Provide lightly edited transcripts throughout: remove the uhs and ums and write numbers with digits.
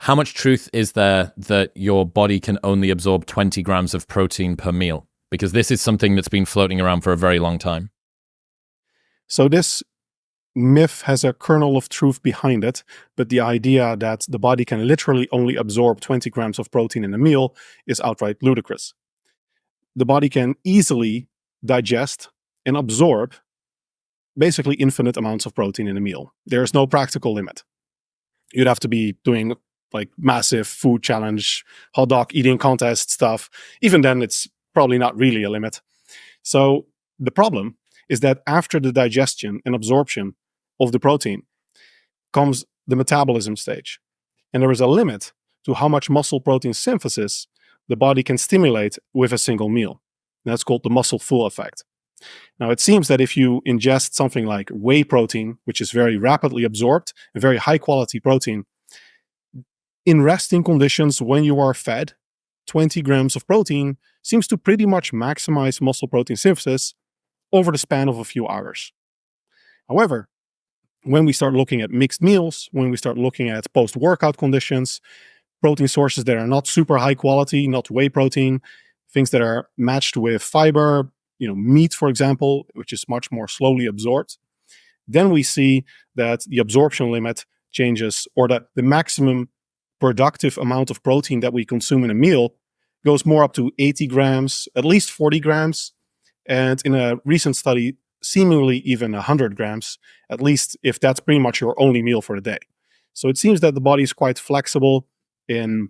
How much truth is there that your body can only absorb 20 grams of protein per meal? Because this is something that's been floating around for a very long time. So this myth has a kernel of truth behind it, but the idea that the body can literally only absorb 20 grams of protein in a meal is outright ludicrous. The body can easily digest and absorb basically infinite amounts of protein in a meal. There's no practical limit. You'd have to be doing like massive food challenge, hot dog eating contest stuff. Even then, it's probably not really a limit. So the problem is that after the digestion and absorption of the protein comes the metabolism stage. And there is a limit to how much muscle protein synthesis the body can stimulate with a single meal. And that's called the muscle full effect. Now, it seems that if you ingest something like whey protein, which is very rapidly absorbed, a very high quality protein, in resting conditions when you are fed, 20 grams of protein seems to pretty much maximize muscle protein synthesis over the span of a few hours. However, when we start looking at mixed meals, when we start looking at post-workout conditions, protein sources that are not super high quality, not whey protein, things that are matched with fiber, meat, for example, which is much more slowly absorbed, then we see that the absorption limit changes, or that the maximum productive amount of protein that we consume in a meal goes more up to 80 grams, at least 40 grams, and in a recent study, seemingly even 100 grams, at least if that's pretty much your only meal for the day. So it seems that the body is quite flexible in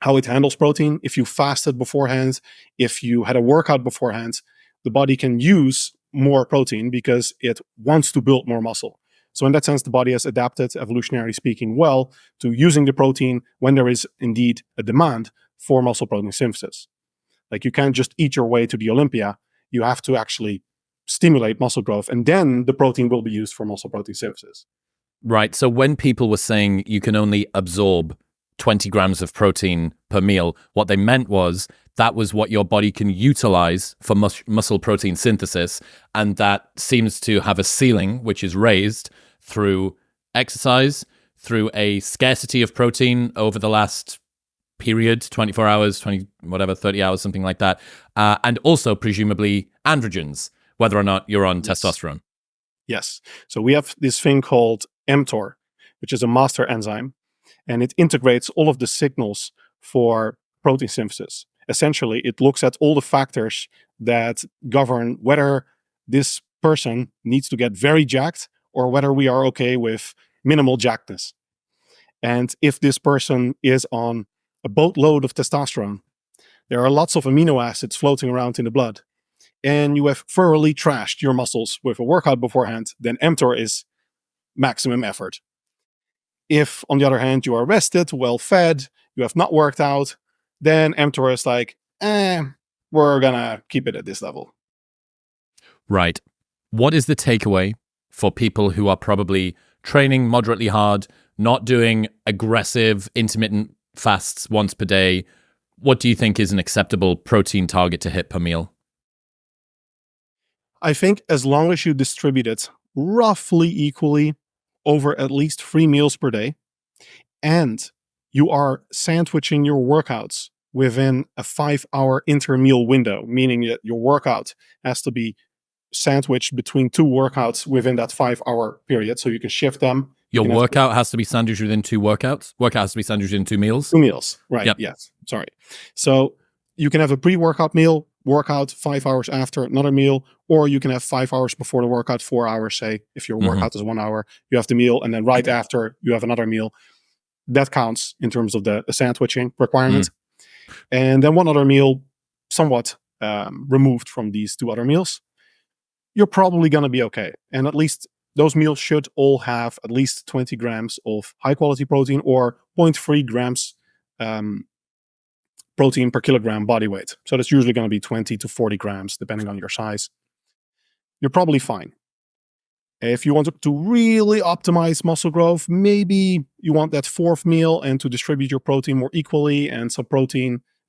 how it handles protein. If you fasted beforehand, if you had a workout beforehand, the body can use more protein because it wants to build more muscle. So in that sense, the body has adapted, evolutionarily speaking, well to using the protein when there is indeed a demand for muscle protein synthesis. Like, you can't just eat your way to the Olympia. You have to actually stimulate muscle growth, and then the protein will be used for muscle protein synthesis. Right. So when people were saying you can only absorb 20 grams of protein per meal, what they meant was that was what your body can utilize for muscle protein synthesis. And that seems to have a ceiling, which is raised through exercise, through a scarcity of protein over the last period, 24 hours, 30 hours, something like that. And also presumably androgens, whether or not you're on testosterone. Yes. So we have this thing called mTOR, which is a master enzyme, and it integrates all of the signals for protein synthesis. Essentially, it looks at all the factors that govern whether this person needs to get very jacked or whether we are okay with minimal jackedness. And if this person is on a boatload of testosterone, there are lots of amino acids floating around in the blood, and you have thoroughly trashed your muscles with a workout beforehand, then mTOR is maximum effort. If, on the other hand, you are rested, well-fed, you have not worked out, then mTOR is like, we're gonna keep it at this level. Right. What is the takeaway for people who are probably training moderately hard, not doing aggressive intermittent fasts once per day? What do you think is an acceptable protein target to hit per meal? I think as long as you distribute it roughly equally over at least 3 meals per day, and you are sandwiching your workouts within a 5-hour intermeal window, meaning that your workout has to be sandwiched between 2 workouts within that 5-hour period, so you can shift them. Your workout has to be sandwiched within 2 workouts? Workout has to be sandwiched in 2 meals? 2 meals, right. Yep. Yes, sorry. So you can have a pre-workout meal, workout 5 hours after another meal, or you can have 5 hours before the workout, 4 hours, say, if your workout is 1 hour, you have the meal, and then right after you have another meal. That counts in terms of the sandwiching requirement. And then one other meal, somewhat removed from these 2 other meals, you're probably going to be okay. And at least those meals should all have at least 20 grams of high quality protein, or 0.3 grams protein per kilogram body weight. So that's usually going to be 20 to 40 grams, depending on your size. You're probably fine. If you want to really optimize muscle growth, maybe you want that 4th meal and to distribute your protein more equally, and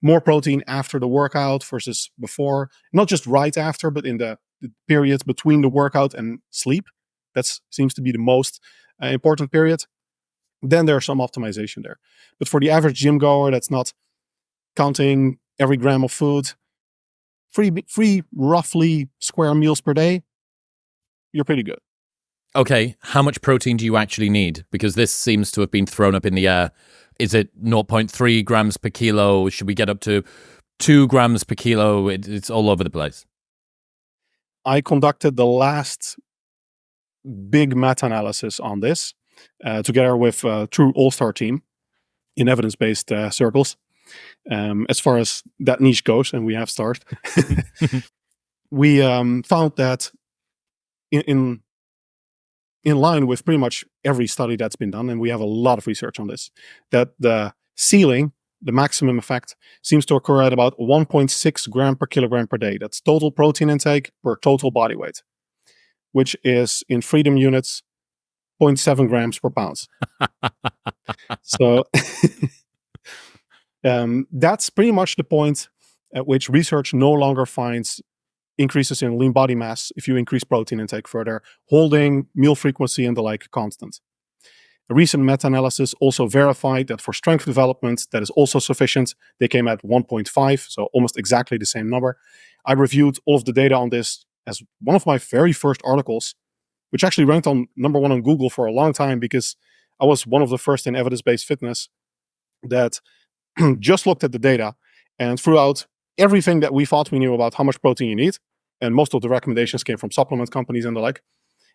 more protein after the workout versus before. Not just right after, but in the period between the workout and sleep. That seems to be the most important period. then there's some optimization there. But for the average gym goer that's not counting every gram of food, three roughly square meals per day, you're pretty good. Okay, how much protein do you actually need? Because this seems to have been thrown up in the air. Is it 0.3 grams per kilo? Should we get up to 2 grams per kilo? It's all over the place. I conducted the last big meta-analysis on this together with a true all-star team in evidence-based circles. As far as that niche goes, and we have started, we found that in line with pretty much every study that's been done, and we have a lot of research on this, that the ceiling, the maximum effect, seems to occur at about 1.6 gram per kilogram per day. That's total protein intake per total body weight, which is in freedom units 0.7 grams per pound. So that's pretty much the point at which research no longer finds increases in lean body mass if you increase protein intake further, holding meal frequency and the like constant. A recent meta-analysis also verified that for strength development, that is also sufficient. They came at 1.5, so almost exactly the same number. I reviewed all of the data on this as one of my very first articles, which actually ranked on number 1 on Google for a long time because I was one of the first in evidence-based fitness that just looked at the data and threw out everything that we thought we knew about how much protein you need. And most of the recommendations came from supplement companies and the like.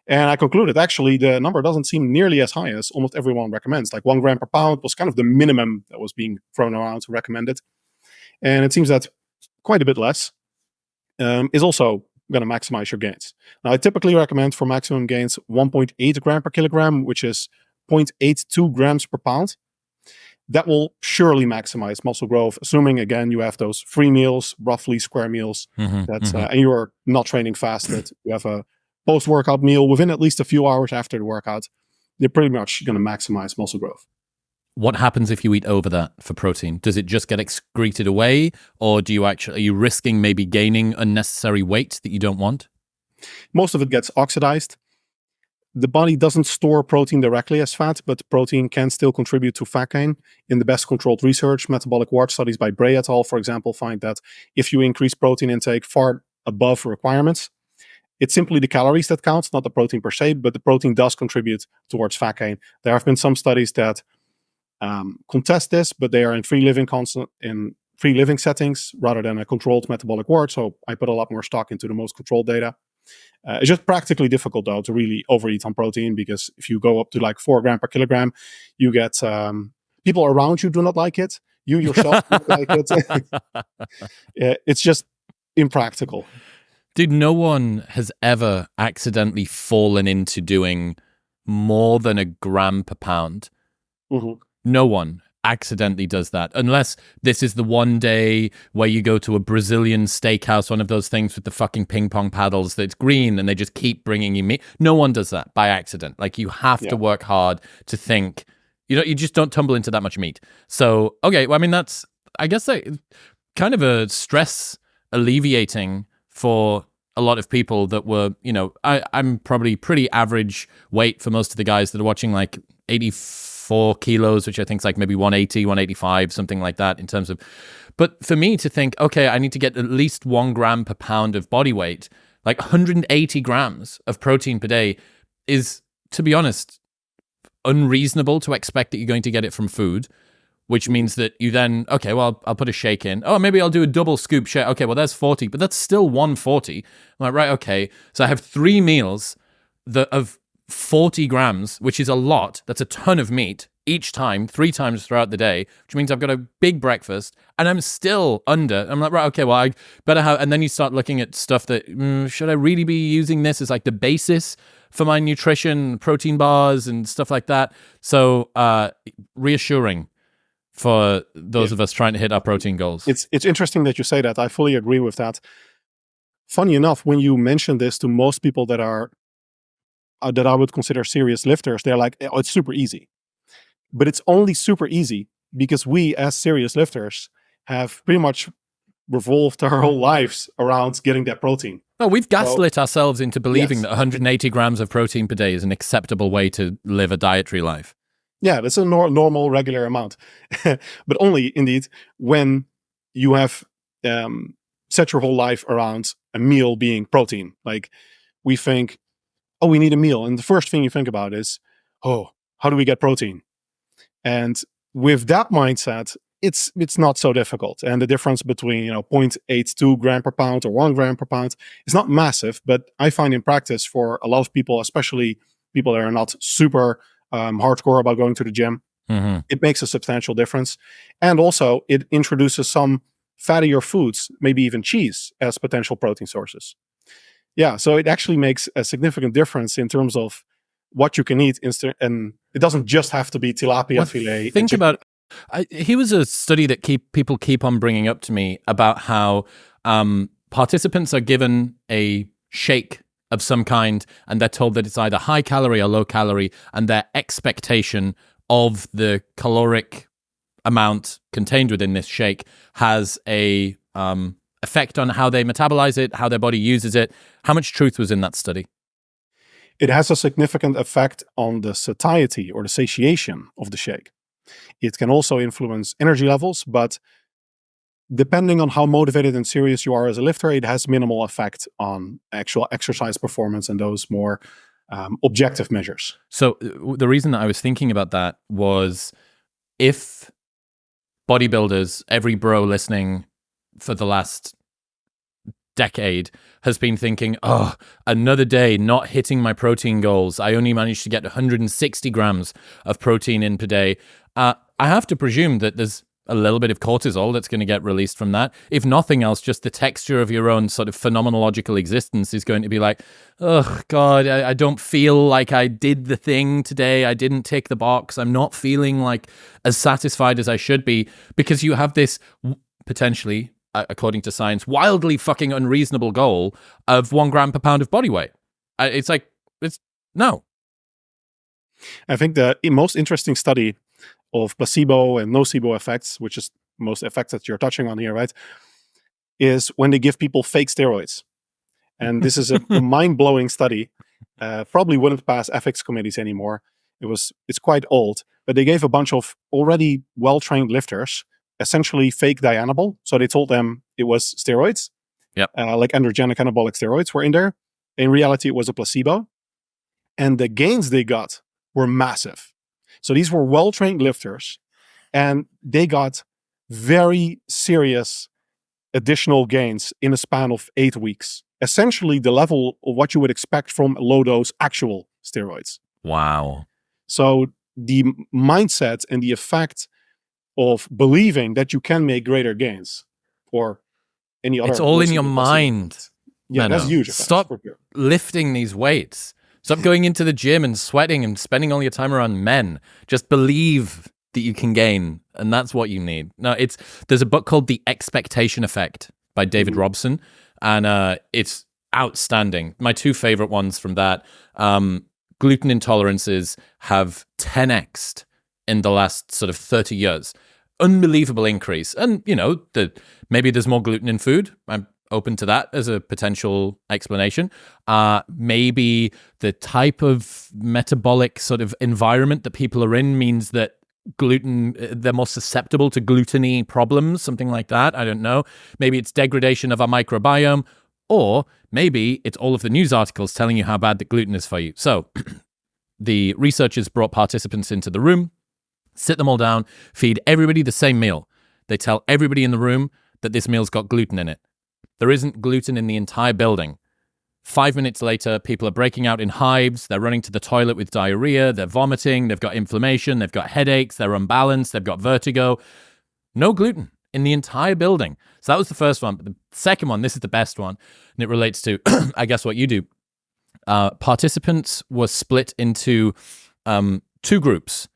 And I concluded, actually, the number doesn't seem nearly as high as almost everyone recommends. Like 1 gram per pound was kind of the minimum that was being thrown around to recommend it. And it seems that quite a bit less is also going to maximize your gains. Now, I typically recommend for maximum gains 1.8 gram per kilogram, which is 0.82 grams per pound. That will surely maximize muscle growth, assuming, again, you have those 3 meals, roughly square meals, and you are not training fasted. You have a post-workout meal within at least a few hours after the workout. You're pretty much going to maximize muscle growth. What happens if you eat over that for protein? Does it just get excreted away, or are you risking maybe gaining unnecessary weight that you don't want? Most of it gets oxidized. The body doesn't store protein directly as fat, but protein can still contribute to fat gain. In the best controlled research, metabolic wart studies by Bray et al., for example, find that if you increase protein intake far above requirements, it's simply the calories that counts, not the protein per se, but the protein does contribute towards fat gain. There have been some studies that contest this, but they are in free living settings rather than a controlled metabolic wart. So I put a lot more stock into the most controlled data. It's just practically difficult, though, to really overeat on protein, because if you go up to like 4 gram per kilogram, you get people around you do not like it. You yourself do not like it. It's just impractical. Dude, no one has ever accidentally fallen into doing more than a gram per pound. Mm-hmm. No one accidentally does that, unless this is the one day where you go to a Brazilian steakhouse, one of those things with the fucking ping pong paddles that's green and they just keep bringing you meat. No one does that by accident. Like, you have to work hard to think, you just don't tumble into that much meat. So, okay, well, I mean, that's, I guess, kind of a stress alleviating for a lot of people that were, I'm probably pretty average weight for most of the guys that are watching, like 84 kilos, which I think is like maybe 180, 185, something like that in terms of, but for me to think, okay, I need to get at least 1 gram per pound of body weight, like 180 grams of protein per day is, to be honest, unreasonable to expect that you're going to get it from food, which means that you then, okay, well, I'll put a shake in. Oh, maybe I'll do a double scoop shake. Okay, well, there's 40, but that's still 140. I'm like, right, okay. So I have 3 meals of 40 grams, which is a lot. That's a ton of meat each time, 3 times throughout the day, which means I've got a big breakfast and I'm still under. I'm like, right, okay, well, I better have, and then you start looking at stuff that, should I really be using this as like the basis for my nutrition, protein bars and stuff like that? So reassuring for those of us trying to hit our protein goals. It's interesting that you say that. I fully agree with that. Funny enough, when you mention this to most people that are that I would consider serious lifters, they're like, oh, it's super easy. But it's only super easy because we, as serious lifters, have pretty much revolved our whole lives around getting that protein. Oh, we've gaslit ourselves into believing Yes. that 180 grams of protein per day is an acceptable way to live a dietary life. Yeah, that's a normal, regular amount. But only, indeed, when you have set your whole life around a meal being protein. Like, we think, oh, we need a meal. And the first thing you think about is, oh, how do we get protein? And with that mindset, it's not so difficult. And the difference between 0.82 gram per pound or 1 gram per pound is not massive. But I find in practice for a lot of people, especially people that are not super hardcore about going to the gym, it makes a substantial difference. And also, it introduces some fattier foods, maybe even cheese, as potential protein sources. Yeah, so it actually makes a significant difference in terms of what you can eat, and it doesn't just have to be tilapia fillet. Think about, here was a study that people keep on bringing up to me about how participants are given a shake of some kind, and they're told that it's either high calorie or low calorie, and their expectation of the caloric amount contained within this shake has a effect on how they metabolize it, how their body uses it. How much truth was in that study? It has a significant effect on the satiety or the satiation of the shake. It can also influence energy levels, but depending on how motivated and serious you are as a lifter, it has minimal effect on actual exercise performance and those more objective measures. So the reason that I was thinking about that was, if bodybuilders, every bro listening for the last decade has been thinking, oh, another day not hitting my protein goals, I only managed to get 160 grams of protein in per day, I have to presume that there's a little bit of cortisol that's going to get released from that. If nothing else, just the texture of your own sort of phenomenological existence is going to be like, oh God, I don't feel like I did the thing today. I didn't tick the box. I'm not feeling like as satisfied as I should be, because you have this potentially, according to science, wildly fucking unreasonable goal of 1 gram per pound of body weight. It's like, no. I think the most interesting study of placebo and nocebo effects, which is most effects that you're touching on here, right, is when they give people fake steroids. And this is a mind-blowing study. Probably wouldn't pass ethics committees anymore. It's quite old, but they gave a bunch of already well-trained lifters essentially fake Dianabol. So they told them it was steroids, like androgenic anabolic steroids were in there. In reality, it was a placebo. And the gains they got were massive. So these were well-trained lifters, and they got very serious additional gains in a span of 8 weeks. Essentially the level of what you would expect from low-dose actual steroids. Wow. So the mindset and the effect of believing that you can make greater gains, or any other... It's all in your mind. Yeah, that's huge. Stop lifting these weights. Stop going into the gym and sweating and spending all your time around men. Just believe that you can gain, and that's what you need. No, there's a book called The Expectation Effect by David Robson, and it's outstanding. My 2 favorite ones from that, gluten intolerances have 10x'd in the last sort of 30 years. Unbelievable increase. And, maybe there's more gluten in food. I'm open to that as a potential explanation. Maybe the type of metabolic sort of environment that people are in means that they're more susceptible to gluten-y problems, something like that. I don't know. Maybe it's degradation of our microbiome, or maybe it's all of the news articles telling you how bad the gluten is for you. So the researchers brought participants into the room, sit them all down, feed everybody the same meal. They tell everybody in the room that this meal's got gluten in it. There isn't gluten in the entire building. 5 minutes later, people are breaking out in hives. They're running to the toilet with diarrhea. They're vomiting. They've got inflammation. They've got headaches. They're unbalanced. They've got vertigo. No gluten in the entire building. So that was the first one. But the second one, this is the best one, and it relates to, I guess, what you do. Participants were split into 2 groups.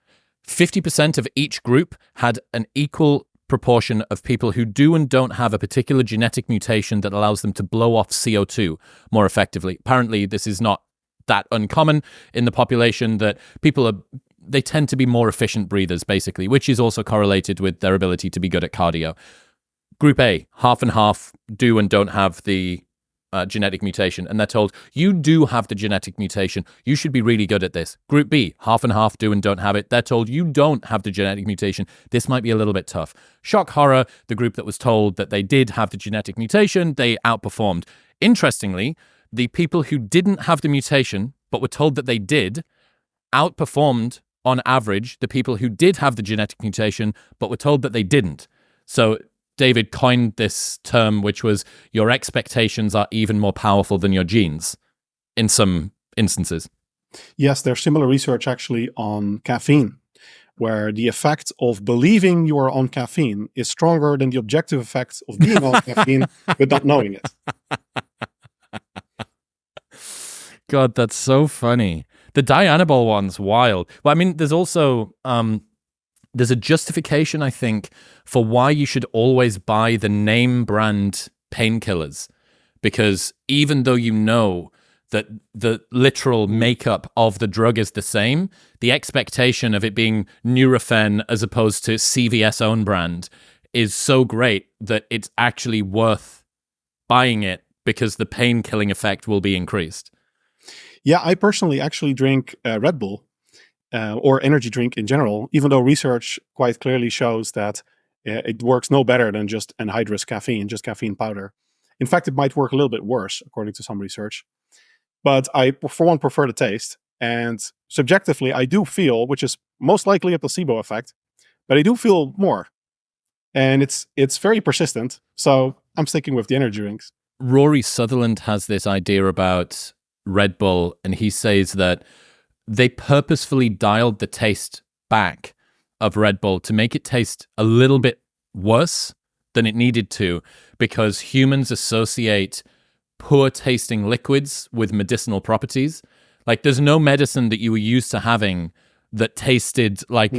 50% of each group had an equal proportion of people who do and don't have a particular genetic mutation that allows them to blow off CO2 more effectively. Apparently, this is not that uncommon in the population, that they tend to be more efficient breathers, basically, which is also correlated with their ability to be good at cardio. Group A, half and half, do and don't have the genetic mutation, and they're told, you do have the genetic mutation. You should be really good at this. Group B, half and half, do and don't have it. They're told, you don't have the genetic mutation. This might be a little bit tough. Shock horror, the group that was told that they did have the genetic mutation, they outperformed. Interestingly, the people who didn't have the mutation, but were told that they did, outperformed on average the people who did have the genetic mutation, but were told that they didn't. So David coined this term, which was your expectations are even more powerful than your genes in some instances. Yes, there's similar research actually on caffeine, where the effect of believing you are on caffeine is stronger than the objective effect of being on caffeine but not knowing it. God, that's so funny. The Dianabol one's wild. Well, I mean, there's also there's a justification, I think, for why you should always buy the name brand painkillers, because even though you know that the literal makeup of the drug is the same, the expectation of it being Nurofen as opposed to CVS own brand is so great that it's actually worth buying it because the pain killing effect will be increased. Yeah, I personally actually drink Red Bull or energy drink in general, even though research quite clearly shows that it works no better than just anhydrous caffeine, just caffeine powder. In fact, it might work a little bit worse, according to some research. But I, for one, prefer the taste. And subjectively, I do feel, which is most likely a placebo effect, but I do feel more. And it's very persistent. So I'm sticking with the energy drinks. Rory Sutherland has this idea about Red Bull, and he says that they purposefully dialed the taste back of Red Bull to make it taste a little bit worse than it needed to, because humans associate poor tasting liquids with medicinal properties. Like, there's no medicine that you were used to having that tasted like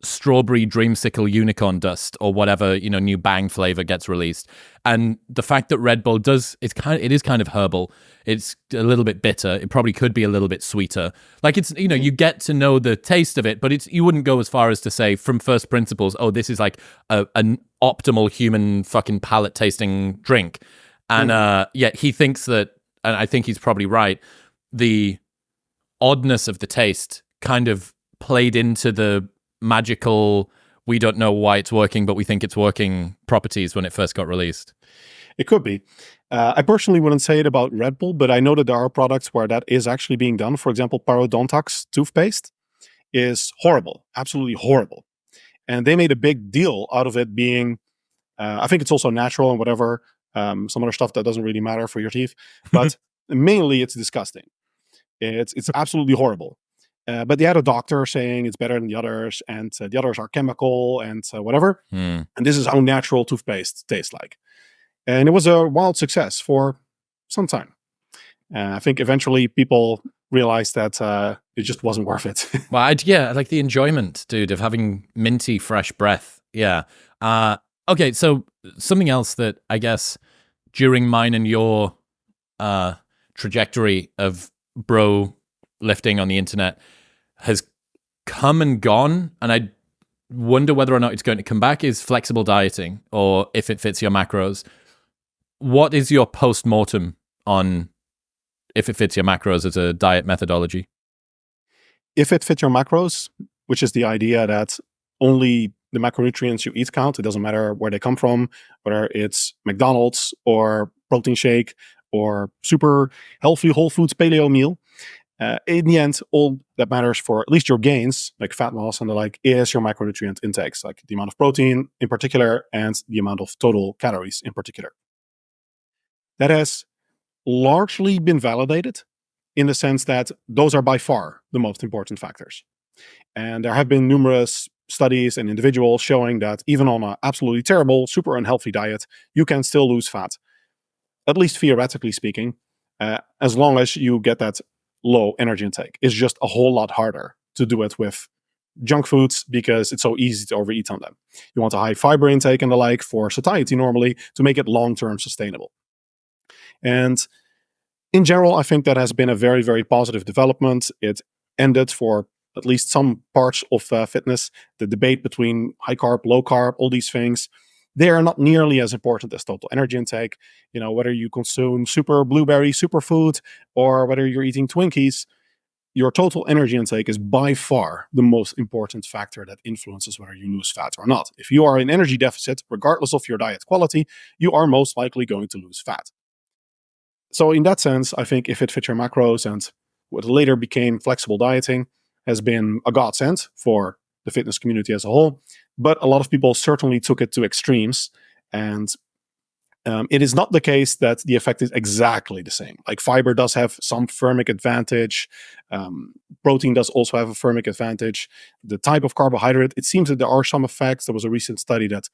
strawberry dreamsicle unicorn dust or whatever, new Bang flavor gets released. And the fact that Red Bull it is kind of herbal. It's a little bit bitter. It probably could be a little bit sweeter. Like, it's, you get to know the taste of it, but you wouldn't go as far as to say from first principles, oh, this is like an optimal human fucking palate tasting drink. And yet he thinks that, and I think he's probably right, the oddness of the taste kind of played into the magical, we don't know why it's working, but we think it's working properties when it first got released. It could be. I personally wouldn't say it about Red Bull, but I know that there are products where that is actually being done. For example, Parodontax toothpaste is horrible, absolutely horrible. And they made a big deal out of it being, I think it's also natural and whatever, some other stuff that doesn't really matter for your teeth. But mainly it's disgusting. It's absolutely horrible. But they had a doctor saying it's better than the others, and the others are chemical and whatever. And this is how natural toothpaste tastes like. And it was a wild success for some time. I think eventually people realized that it just wasn't worth it. Well, I like the enjoyment, dude, of having minty, fresh breath. Yeah. Okay, so something else that I guess during mine and your trajectory of bro lifting on the internet has come and gone, and I wonder whether or not it's going to come back, is flexible dieting, or if it fits your macros. What is your post-mortem on if it fits your macros as a diet methodology? If it fits your macros, which is the idea that only the macronutrients you eat count, it doesn't matter where they come from, whether it's McDonald's or protein shake or super healthy whole foods paleo meal. In the end, all that matters for at least your gains, like fat loss and the like, is your macronutrient intakes, like the amount of protein in particular and the amount of total calories in particular. That has largely been validated in the sense that those are by far the most important factors. And there have been numerous studies and individuals showing that even on an absolutely terrible, super unhealthy diet, you can still lose fat, at least theoretically speaking, as long as you get that low energy intake. It's just a whole lot harder to do it with junk foods because it's so easy to overeat on them. You want a high fiber intake and the like for satiety normally to make it long-term sustainable. And in general, I think that has been a very, very positive development. It ended for at least some parts of fitness, the debate between high carb, low carb, all these things. they are not nearly as important as total energy intake. Whether you consume super blueberry superfood or whether you're eating Twinkies, your total energy intake is by far the most important factor that influences whether you lose fat or not. If you are in energy deficit, regardless of your diet quality, you are most likely going to lose fat. So in that sense, I think If It Fits Your Macros and what later became flexible dieting has been a godsend for the fitness community as a whole. But a lot of people certainly took it to extremes. And it is not the case that the effect is exactly the same. Like fiber does have some thermic advantage. Protein does also have a thermic advantage. The type of carbohydrate, it seems that there are some effects. There was a recent study that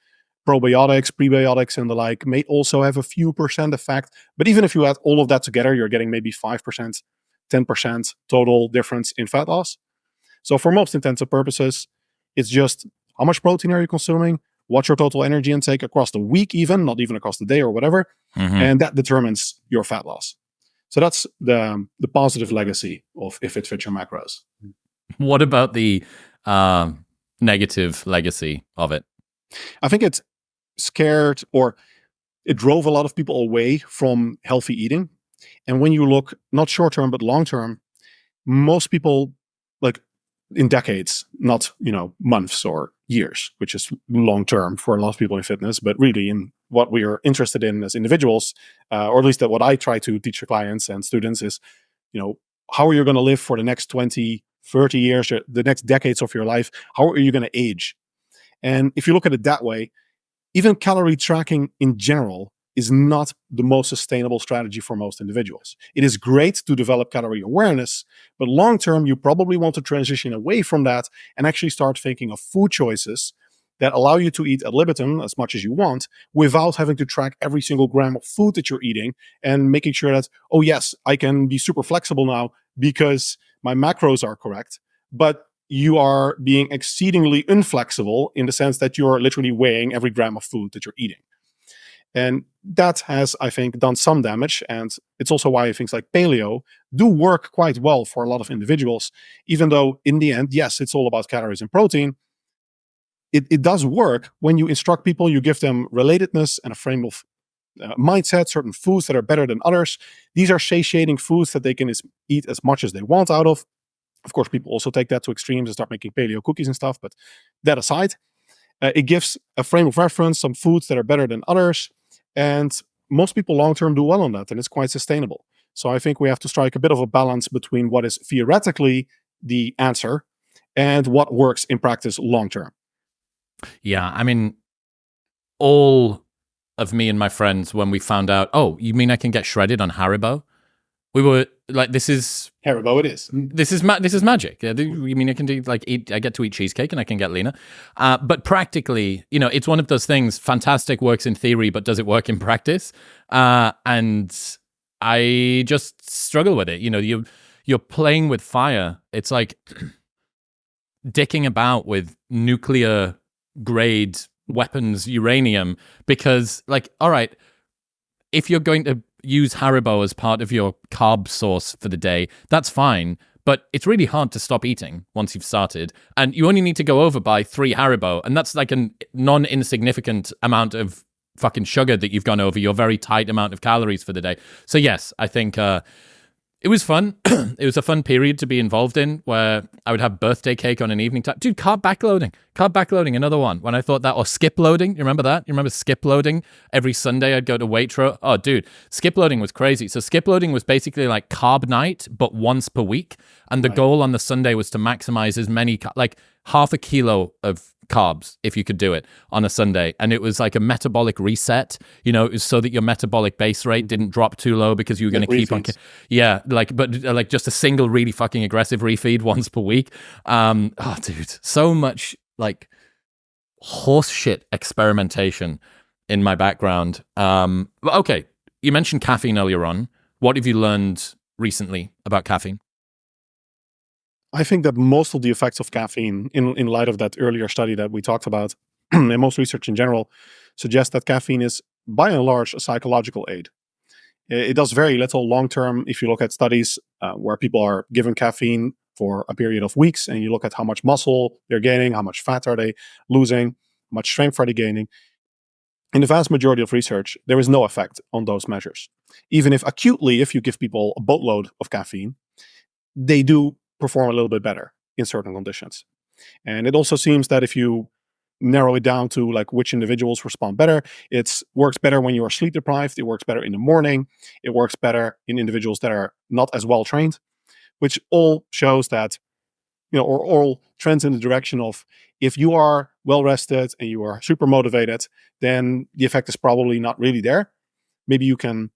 probiotics, prebiotics, and the like may also have a few percent effect. But even if you add all of that together, you're getting maybe 5%, 10% total difference in fat loss. So for most intents and purposes, it's just how much protein are you consuming? What's your total energy intake across the week, even not even across the day or whatever, and that determines your fat loss. So that's the positive legacy of If It Fits Your Macros. What about the negative legacy of it? I think it scared, or it drove a lot of people away from healthy eating. And when you look not short term but long term, most people, like in decades, not months or years, which is long term for a lot of people in fitness, but really in what we are interested in as individuals, or at least that what I try to teach the clients and students is, how are you going to live for the next 20, 30 years, or the next decades of your life? How are you going to age? And if you look at it that way, even calorie tracking in general is not the most sustainable strategy for most individuals. It is great to develop calorie awareness, but long term, you probably want to transition away from that and actually start thinking of food choices that allow you to eat ad libitum as much as you want without having to track every single gram of food that you're eating, and making sure that, oh yes, I can be super flexible now because my macros are correct, but you are being exceedingly inflexible in the sense that you're literally weighing every gram of food that you're eating. And that has, I think, done some damage. And it's also why things like paleo do work quite well for a lot of individuals, even though in the end, yes, it's all about calories and protein. It does work when you instruct people, you give them relatedness and a frame of mindset, certain foods that are better than others. These are satiating foods that they can eat as much as they want out of. Of course, people also take that to extremes and start making paleo cookies and stuff, but that aside, it gives a frame of reference, some foods that are better than others, and most people long-term do well on that, and it's quite sustainable. So I think we have to strike a bit of a balance between what is theoretically the answer and what works in practice long-term. Yeah, I mean, all of me and my friends, when we found out, oh, you mean I can get shredded on Haribo? We were like, this is Haribo. It is. This is magic. You mean I can do I get to eat cheesecake and I can get leaner, but practically, it's one of those things. Fantastic, works in theory, but does it work in practice? And I just struggle with it. You're playing with fire. It's like dicking about with nuclear grade weapons, uranium, because all right, if you're going to use Haribo as part of your carb source for the day, that's fine. But it's really hard to stop eating once you've started. And you only need to go over by 3 Haribo. And that's like a non-insignificant amount of fucking sugar that you've gone over your very tight amount of calories for the day. So yes, I think it was fun. It was a fun period to be involved in, where I would have birthday cake on an evening time. Dude, carb backloading, another one. When I thought that, or skip loading, you remember that? You remember skip loading? Every Sunday I'd go to Waitrose. Oh, dude, skip loading was crazy. So skip loading was basically like carb night, but once per week. And the goal on the Sunday was to maximize as many, like half a kilo of carbs, if you could do it on a Sunday. And it was like a metabolic reset, it was so that your metabolic base rate didn't drop too low, because you were going to keep on, but just a single really fucking aggressive refeed once per week. Oh dude, so much like horse shit experimentation in my background. Okay, you mentioned caffeine earlier on. What have you learned recently about caffeine? I think that most of the effects of caffeine, in light of that earlier study that we talked about, and most research in general, suggests that caffeine is, by and large, a psychological aid. It does very little long-term. If you look at studies where people are given caffeine for a period of weeks, and you look at how much muscle they're gaining, how much fat are they losing, how much strength are they gaining, in the vast majority of research, there is no effect on those measures. Even if acutely, if you give people a boatload of caffeine, they do perform a little bit better in certain conditions. And it also seems that if you narrow it down to like which individuals respond better, it works better when you are sleep deprived, it works better in the morning, it works better in individuals that are not as well trained, which all shows that, or all trends in the direction of, if you are well rested and you are super motivated, then the effect is probably not really there. Maybe you can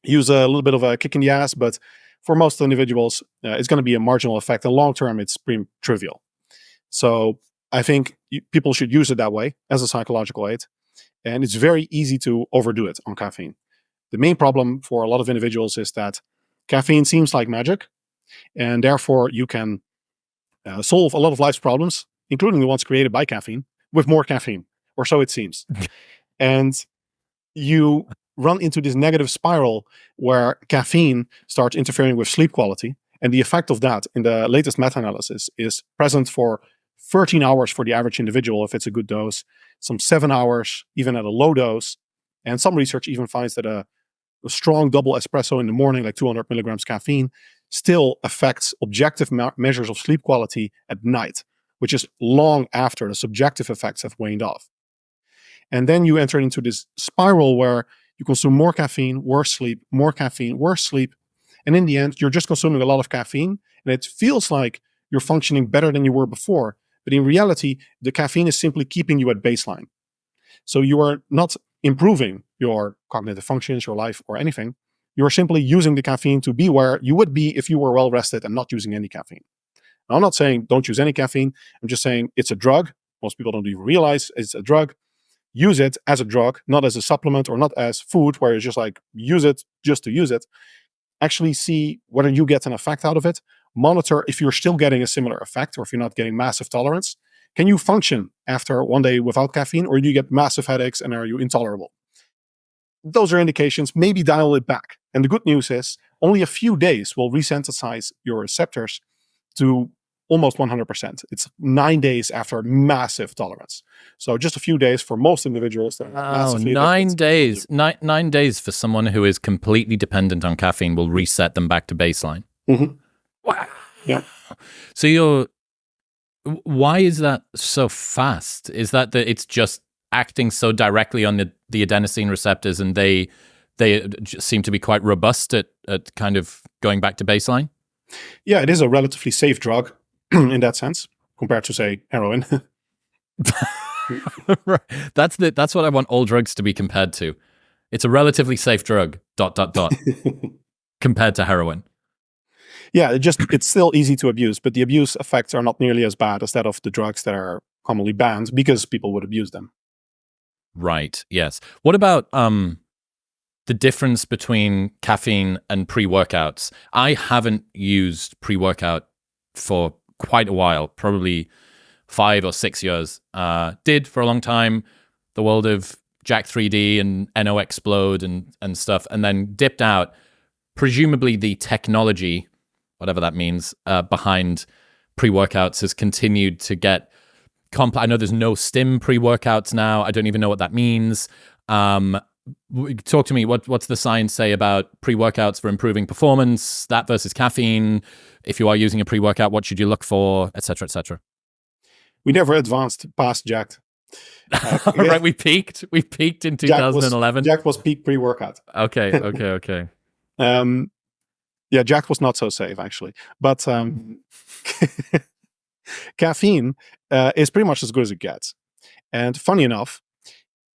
use a little bit of a kick in the ass, but for most individuals, it's going to be a marginal effect. And long term, it's pretty trivial. So I think people should use it that way as a psychological aid. And it's very easy to overdo it on caffeine. The main problem for a lot of individuals is that caffeine seems like magic, and therefore you can solve a lot of life's problems, including the ones created by caffeine, with more caffeine, or so it seems. And you run into this negative spiral where caffeine starts interfering with sleep quality. And the effect of that in the latest meta-analysis is present for 13 hours for the average individual if it's a good dose, some 7 hours even at a low dose. And some research even finds that a strong double espresso in the morning, like 200 milligrams caffeine, still affects objective measures of sleep quality at night, which is long after the subjective effects have waned off. And then you enter into this spiral where you consume more caffeine, worse sleep, more caffeine, worse sleep. And in the end, you're just consuming a lot of caffeine, and it feels like you're functioning better than you were before. But in reality, the caffeine is simply keeping you at baseline. So you are not improving your cognitive functions, your life, or anything. You are simply using the caffeine to be where you would be if you were well rested and not using any caffeine. Now, I'm not saying don't use any caffeine. I'm just saying it's a drug. Most people don't even realize it's a drug. Use it as a drug, not as a supplement or not as food where you just like use it just to use it. Actually see whether you get an effect out of it. Monitor if you're still getting a similar effect or if you're not getting massive tolerance. Can you function after one day without caffeine, or do you get massive headaches and are you intolerable? Those are indications. Maybe dial it back. And the good news is only a few days will resensitize your receptors to almost 100%. It's 9 days after massive tolerance. So just a few days for most individuals. That Oh, 9 days. 9 days for someone who is completely dependent on caffeine will reset them back to baseline. Mm-hmm. Wow. Yeah. So why is that so fast? Is that it's just acting so directly on the adenosine receptors, and they seem to be quite robust at kind of going back to baseline? Yeah, it is a relatively safe drug in that sense, compared to, say, heroin. Right. That's what I want all drugs to be compared to. It's a relatively safe drug, ... compared to heroin. Yeah, it's still easy to abuse, but the abuse effects are not nearly as bad as that of the drugs that are commonly banned because people would abuse them. Right, yes. What about the difference between caffeine and pre-workouts? I haven't used pre-workout for quite a while, probably 5 or 6 years. Did for a long time, the world of Jack 3D and NO Explode and stuff, and then dipped out. Presumably the technology, whatever that means, behind pre-workouts has continued to get I know there's no stim pre-workouts now. I don't even know what that means. Talk to me. What's the science say about pre-workouts for improving performance, that versus caffeine? If you are using a pre-workout, what should you look for, et cetera, et cetera? We never advanced past Jack. Right, we peaked in 2011. Jack was peak pre-workout. Okay. Yeah, Jack was not so safe, actually. But caffeine is pretty much as good as it gets. And funny enough,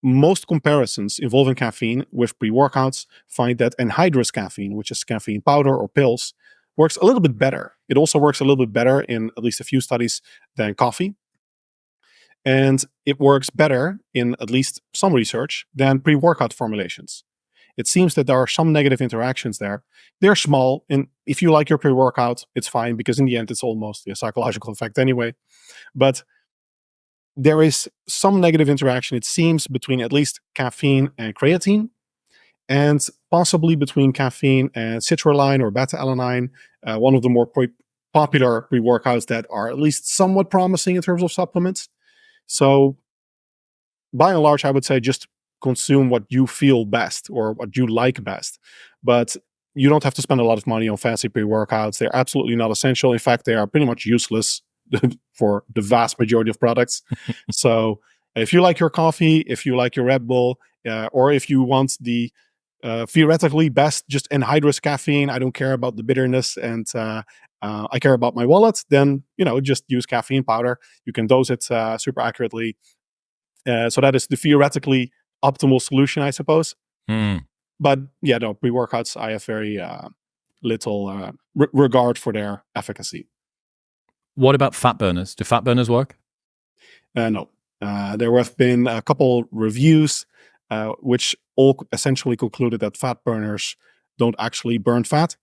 most comparisons involving caffeine with pre-workouts find that anhydrous caffeine, which is caffeine powder or pills, works a little bit better. It also works a little bit better in at least a few studies than coffee. And it works better in at least some research than pre-workout formulations. It seems that there are some negative interactions there. They're small, and if you like your pre-workout, it's fine, because in the end, it's almost a psychological effect anyway. But there is some negative interaction, it seems, between at least caffeine and creatine, and possibly between caffeine and citrulline or beta-alanine, one of the more popular pre-workouts that are at least somewhat promising in terms of supplements. So by and large, I would say just consume what you feel best or what you like best. But you don't have to spend a lot of money on fancy pre-workouts. They're absolutely not essential. In fact, they are pretty much useless for the vast majority of products. So if you like your coffee, if you like your Red Bull, or if you want the theoretically best just anhydrous caffeine, I don't care about the bitterness, and I care about my wallet, then just use caffeine powder. You can dose it super accurately. So that is the theoretically optimal solution, I suppose. But yeah, no, pre-workouts, I have very little regard for their efficacy. What about fat burners? Do fat burners work? No. There have been a couple reviews which all essentially concluded that fat burners don't actually burn fat.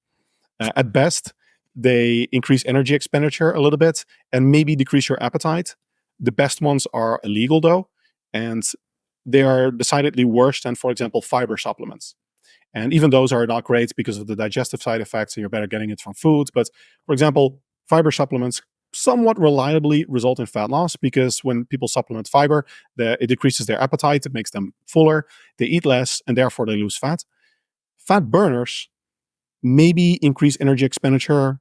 At best, they increase energy expenditure a little bit and maybe decrease your appetite. The best ones are illegal, though, and they are decidedly worse than, for example, fiber supplements. And even those are not great because of the digestive side effects, and you're better getting it from food. But, for example, fiber supplements somewhat reliably result in fat loss because when people supplement fiber, it decreases their appetite, it makes them fuller, they eat less, and therefore they lose fat. Fat burners maybe increase energy expenditure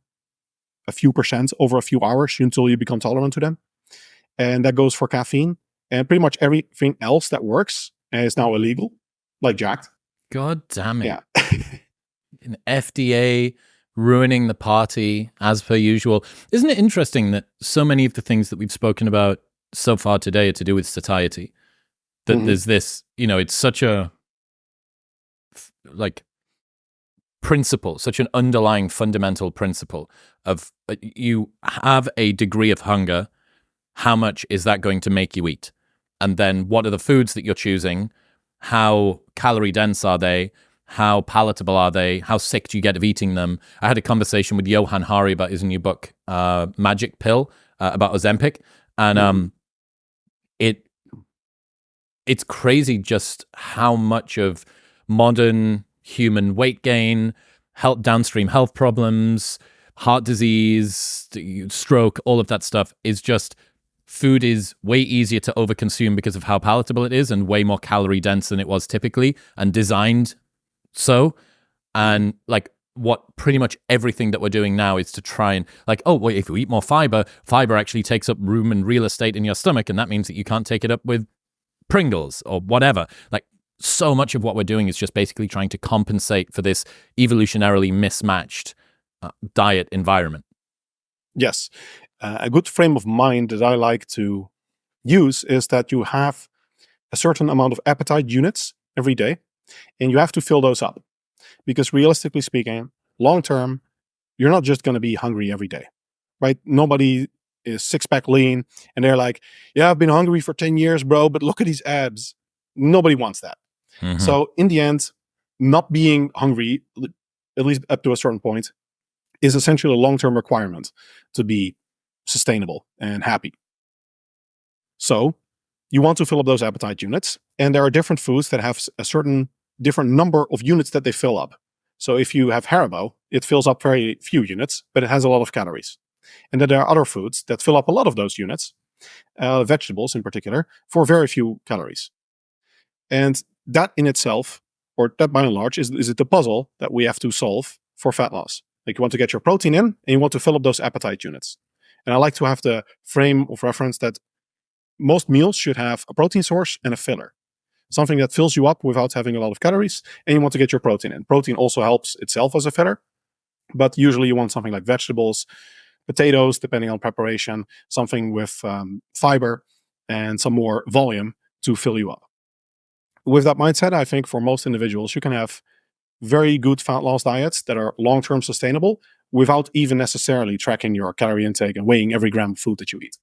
a few percent over a few hours until you become tolerant to them. And that goes for caffeine. And pretty much everything else that works is now illegal, like Jacked. God damn it. Yeah. An FDA ruining the party as per usual. Isn't it interesting that so many of the things that we've spoken about so far today are to do with satiety? That there's this, it's such a principle, such an underlying fundamental principle of you have a degree of hunger. How much is that going to make you eat? And then what are the foods that you're choosing? How calorie dense are they? How palatable are they? How sick do you get of eating them? I had a conversation with Johan Hari about his new book, Magic Pill, about Ozempic. And it's crazy just how much of modern human weight gain, downstream health problems, heart disease, stroke, all of that stuff is just food is way easier to overconsume because of how palatable it is and way more calorie dense than it was typically and designed so. And what pretty much everything that we're doing now is to try and if you eat more fiber actually takes up room and real estate in your stomach, and that means that you can't take it up with Pringles or whatever. So much of what we're doing is just basically trying to compensate for this evolutionarily mismatched diet environment. Yes. A good frame of mind that I like to use is that you have a certain amount of appetite units every day, and you have to fill those up. Because realistically speaking, long term, you're not just going to be hungry every day, right? Nobody is six-pack lean, and they're like, yeah, I've been hungry for 10 years, bro, but look at these abs. Nobody wants that. Mm-hmm. So in the end, not being hungry, at least up to a certain point, is essentially a long-term requirement to be sustainable and happy. So you want to fill up those appetite units, and there are different foods that have a certain different number of units that they fill up. So if you have Haribo, it fills up very few units, but it has a lot of calories. And then there are other foods that fill up a lot of those units, vegetables in particular, for very few calories. And that in itself, or that by and large, is the puzzle that we have to solve for fat loss. You want to get your protein in, and you want to fill up those appetite units. And I like to have the frame of reference that most meals should have a protein source and a filler. Something that fills you up without having a lot of calories, and you want to get your protein in. Protein also helps itself as a filler, but usually you want something like vegetables, potatoes, depending on preparation, something with fiber and some more volume to fill you up. With that mindset, I think for most individuals, you can have very good fat loss diets that are long-term sustainable without even necessarily tracking your calorie intake and weighing every gram of food that you eat.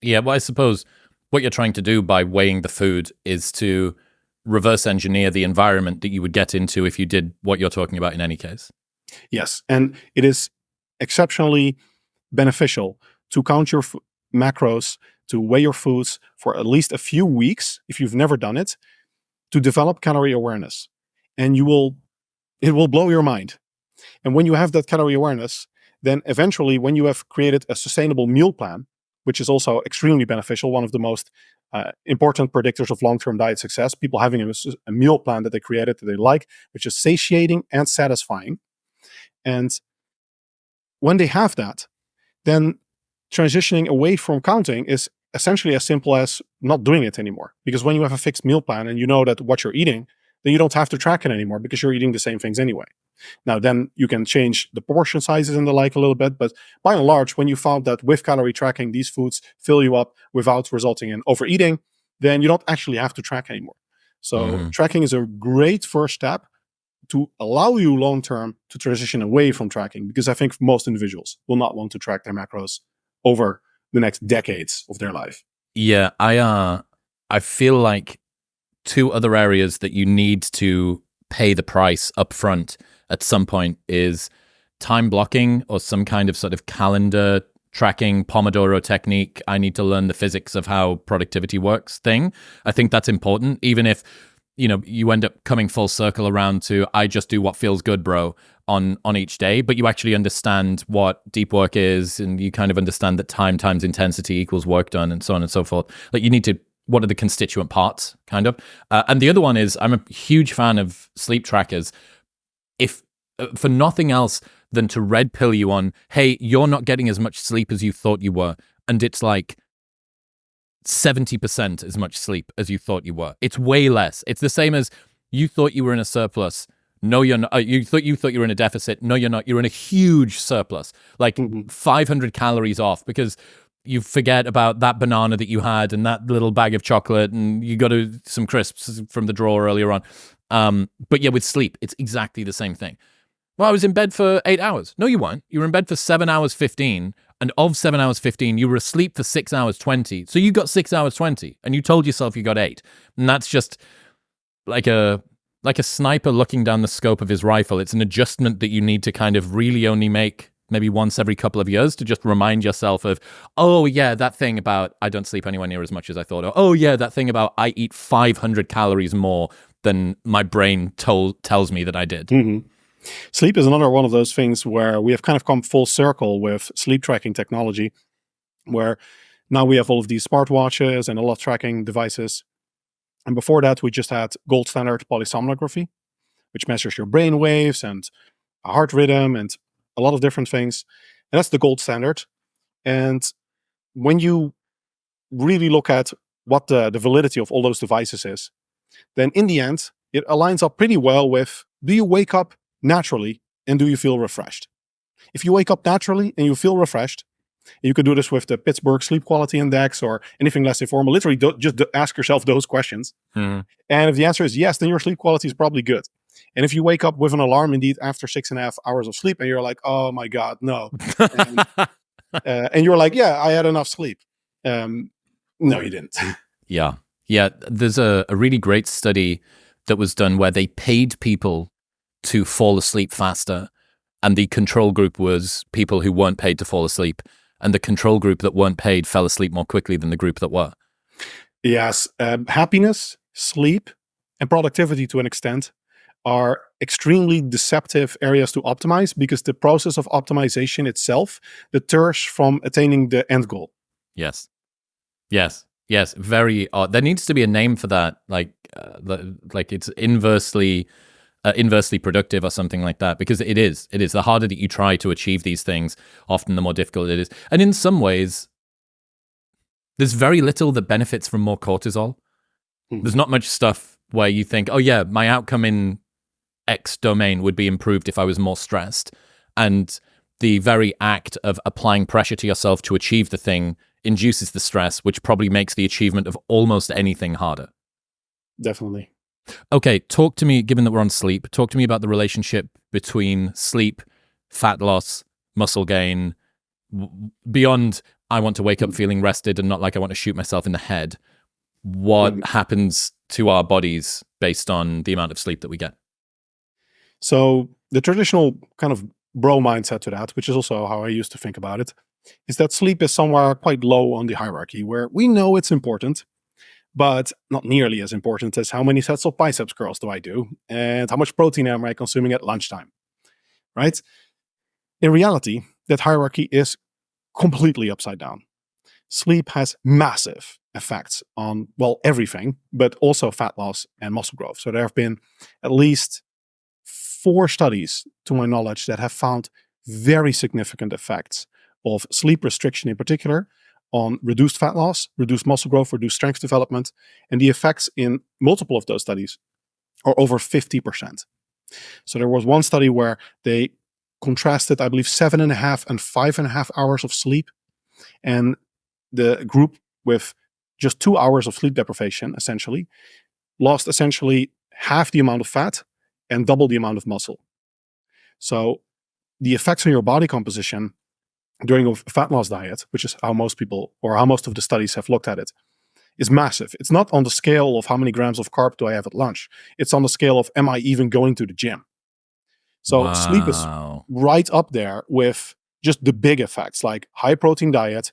Yeah, well, I suppose what you're trying to do by weighing the food is to reverse engineer the environment that you would get into if you did what you're talking about in any case. Yes, and it is exceptionally beneficial to count your macros, to weigh your foods for at least a few weeks, if you've never done it, to develop calorie awareness. And it will blow your mind. And when you have that calorie awareness, then eventually when you have created a sustainable meal plan, which is also extremely beneficial, one of the most important predictors of long-term diet success, people having a meal plan that they created that they like, which is satiating and satisfying. And when they have that, then transitioning away from counting is essentially as simple as not doing it anymore. Because when you have a fixed meal plan and you know that what you're eating, then you don't have to track it anymore because you're eating the same things anyway. Now, then you can change the portion sizes and the like a little bit, but by and large, when you found that with calorie tracking, these foods fill you up without resulting in overeating, then you don't actually have to track anymore. So tracking is a great first step to allow you long-term to transition away from tracking, because I think most individuals will not want to track their macros over the next decades of their life. Yeah, I feel like two other areas that you need to pay the price up front at some point is time blocking or some kind of sort of calendar tracking, Pomodoro technique. I need to learn the physics of how productivity works thing. I think that's important, even if you end up coming full circle around to I just do what feels good, bro, on each day, but you actually understand what deep work is, and you kind of understand that time times intensity equals work done, and so on and so forth. Like, you need to, what are the constituent parts, kind of. And the other one is, I'm a huge fan of sleep trackers, if for nothing else than to red pill you on, hey, you're not getting as much sleep as you thought you were, and it's like 70% as much sleep as you thought you were. It's way less. It's the same as you thought you were in a surplus. No, you're not. You thought you were in a deficit. No, you're not. You're in a huge surplus, like 500 calories off, because you forget about that banana that you had and that little bag of chocolate, and you got some crisps from the drawer earlier on. But yeah, with sleep, it's exactly the same thing. Well, I was in bed for 8 hours. No, you weren't. You were in bed for 7 hours 15. And of 7 hours 15, you were asleep for 6 hours 20. So you got 6 hours 20, and you told yourself you got 8. And that's just like a sniper looking down the scope of his rifle. It's an adjustment that you need to kind of really only make maybe once every couple of years to just remind yourself of, oh yeah, that thing about I don't sleep anywhere near as much as I thought. Or, oh yeah, that thing about I eat 500 calories more than my brain tells me that I did. Sleep is another one of those things where we have kind of come full circle with sleep tracking technology, where now we have all of these smartwatches and a lot of tracking devices. And before that, we just had gold standard polysomnography, which measures your brain waves and a heart rhythm and a lot of different things. And that's the gold standard. And when you really look at what the validity of all those devices is, then in the end, it aligns up pretty well with, do you wake up naturally and do you feel refreshed? If you wake up naturally and you feel refreshed, and you can do this with the Pittsburgh Sleep Quality Index or anything less informal, literally just ask yourself those questions. And if the answer is yes, then your sleep quality is probably good. And if you wake up with an alarm indeed after 6.5 hours of sleep and you're like, oh my God, no. And you're like, yeah, I had enough sleep. No, you didn't. Yeah. There's a really great study that was done where they paid people to fall asleep faster, and the control group was people who weren't paid to fall asleep, and the control group that weren't paid fell asleep more quickly than the group that were. Yes. Happiness, sleep, and productivity to an extent are extremely deceptive areas to optimize, because the process of optimization itself deters from attaining the end goal. Yes. Very odd. There needs to be a name for that, like it's inversely productive or something like that, because it is. The harder that you try to achieve these things, often the more difficult it is. And in some ways, there's very little that benefits from more cortisol. There's not much stuff where you think, oh yeah, my outcome in X domain would be improved if I was more stressed. And the very act of applying pressure to yourself to achieve the thing induces the stress, which probably makes the achievement of almost anything harder. Definitely. Okay, talk to me, given that we're on sleep, talk to me about the relationship between sleep, fat loss, muscle gain, beyond I want to wake up feeling rested and not like I want to shoot myself in the head. What happens to our bodies based on the amount of sleep that we get? So the traditional kind of bro mindset to that, which is also how I used to think about it, is that sleep is somewhere quite low on the hierarchy, where we know it's important, but not nearly as important as how many sets of biceps curls do I do and how much protein am I consuming at lunchtime, right? In reality, that hierarchy is completely upside down. sleep has massive effects on, well, everything, but also fat loss and muscle growth. So there have been at least 4 studies, to my knowledge, that have found very significant effects of sleep restriction in particular on reduced fat loss, reduced muscle growth, reduced strength development. And the effects in multiple of those studies are over 50%. So there was one study where they contrasted, I believe, 7.5 and 5.5 hours of sleep. And the group with just 2 hours of sleep deprivation, essentially, lost essentially half the amount of fat and double the amount of muscle. So the effects on your body composition during a fat loss diet, which is how most people, or how most of the studies have looked at it, is massive. It's not on the scale of how many grams of carb do I have at lunch. It's on the scale of, am I even going to the gym? So sleep is right up there with just the big effects, like high protein diet,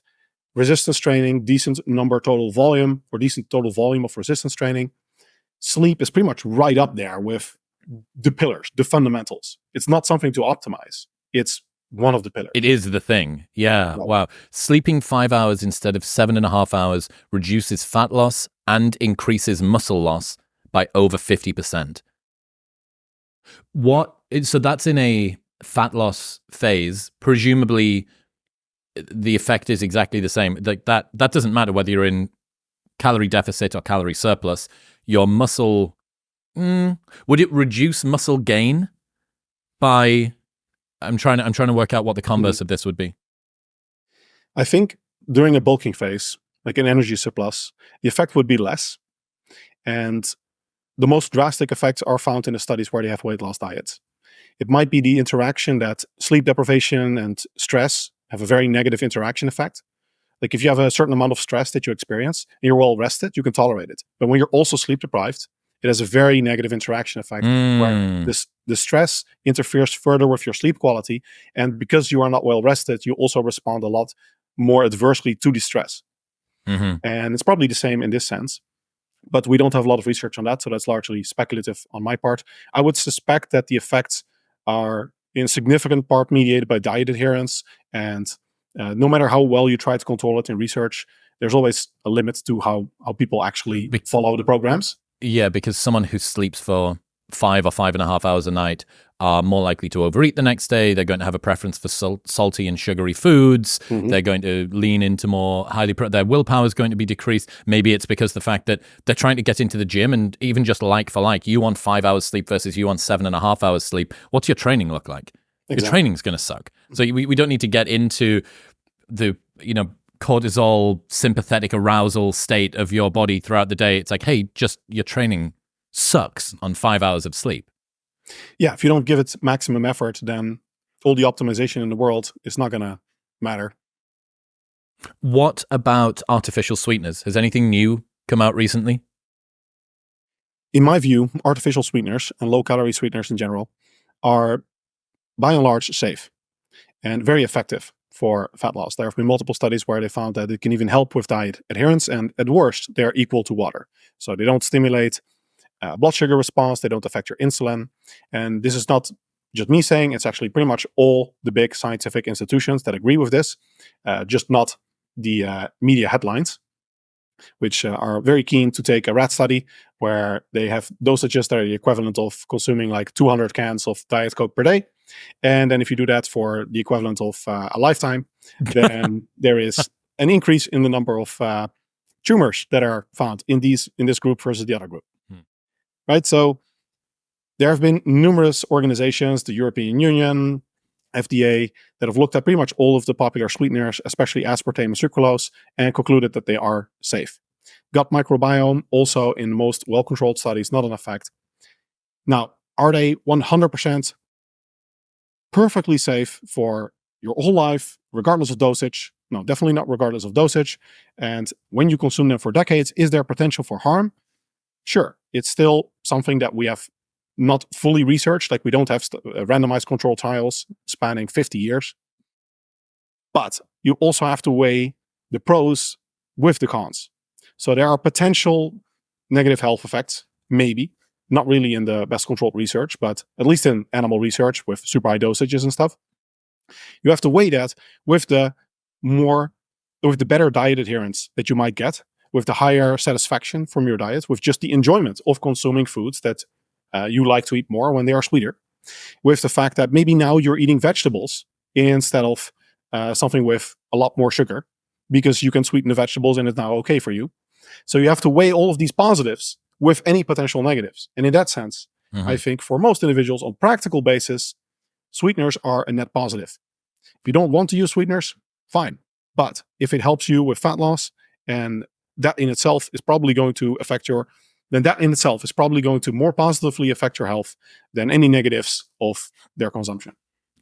resistance training, decent total volume of resistance training. Sleep is pretty much right up there with the pillars, the fundamentals. It's not something to optimize. It's one of the pillars. It is the thing. Yeah. Wow. Sleeping 5 hours instead of 7.5 hours reduces fat loss and increases muscle loss by over 50%. So that's in a fat loss phase. Presumably the effect is exactly the same. Like that doesn't matter whether you're in calorie deficit or calorie surplus. Your muscle, would it reduce muscle gain by, I'm trying to work out what the converse of this would be. I think during a bulking phase, like an energy surplus, the effect would be less. And the most drastic effects are found in the studies where they have weight loss diets. It might be the interaction that sleep deprivation and stress have a very negative interaction effect. Like if you have a certain amount of stress that you experience and you're well rested, you can tolerate it. But when you're also sleep deprived, it has a very negative interaction effect where the stress interferes further with your sleep quality. And because you are not well rested, you also respond a lot more adversely to the stress. And it's probably the same in this sense. But we don't have a lot of research on that, so that's largely speculative on my part. I would suspect that the effects are in significant part mediated by diet adherence, and no matter how well you try to control it in research, there's always a limit to how people actually follow the programs. Yeah, because someone who sleeps for 5 or 5.5 hours a night are more likely to overeat the next day. They're going to have a preference for salty and sugary foods. They're going to lean into more their willpower is going to be decreased. Maybe it's because the fact that they're trying to get into the gym, and even just like for like, you want 5 hours sleep versus you want 7.5 hours sleep. What's your training look like? Exactly. Your training's going to suck. So we don't need to get into the, cortisol sympathetic arousal state of your body throughout the day. It's like, hey, just your training sucks on 5 hours of sleep. Yeah, if you don't give it maximum effort, then all the optimization in the world is not going to matter. What about artificial sweeteners? Has anything new come out recently? In my view, artificial sweeteners and low-calorie sweeteners in general are, by and large, safe and very effective for fat loss. There have been multiple studies where they found that it can even help with diet adherence, and at worst, they're equal to water. So they don't stimulate blood sugar response, they don't affect your insulin. And this is not just me saying, it's actually pretty much all the big scientific institutions that agree with this, just not the media headlines, which are very keen to take a rat study where they have dosages that are the equivalent of consuming like 200 cans of Diet Coke per day. And then if you do that for the equivalent of a lifetime, then there is an increase in the number of tumors that are found in this group versus the other group. Right? So there have been numerous organizations, the European Union, FDA, that have looked at pretty much all of the popular sweeteners, especially aspartame and sucralose, and concluded that they are safe. Gut microbiome, also in most well-controlled studies, not an effect. Now, are they 100% perfectly safe for your whole life, regardless of dosage? No, definitely not regardless of dosage. And when you consume them for decades, is there potential for harm? Sure, it's still something that we have not fully researched. Like we don't have randomized controlled trials spanning 50 years. But you also have to weigh the pros with the cons. So there are potential negative health effects, maybe. Not really in the best controlled research, but at least in animal research with super high dosages and stuff. You have to weigh that with the more with the better diet adherence that you might get, with the higher satisfaction from your diet, with just the enjoyment of consuming foods that you like to eat more when they are sweeter, with the fact that maybe now you're eating vegetables instead of something with a lot more sugar, because you can sweeten the vegetables and it's now okay for you. So you have to weigh all of these positives with any potential negatives. And in that sense, I think for most individuals on practical basis, sweeteners are a net positive. If you don't want to use sweeteners, fine. But if it helps you with fat loss, and that in itself is probably going to affect your, then that in itself is probably going to more positively affect your health than any negatives of their consumption.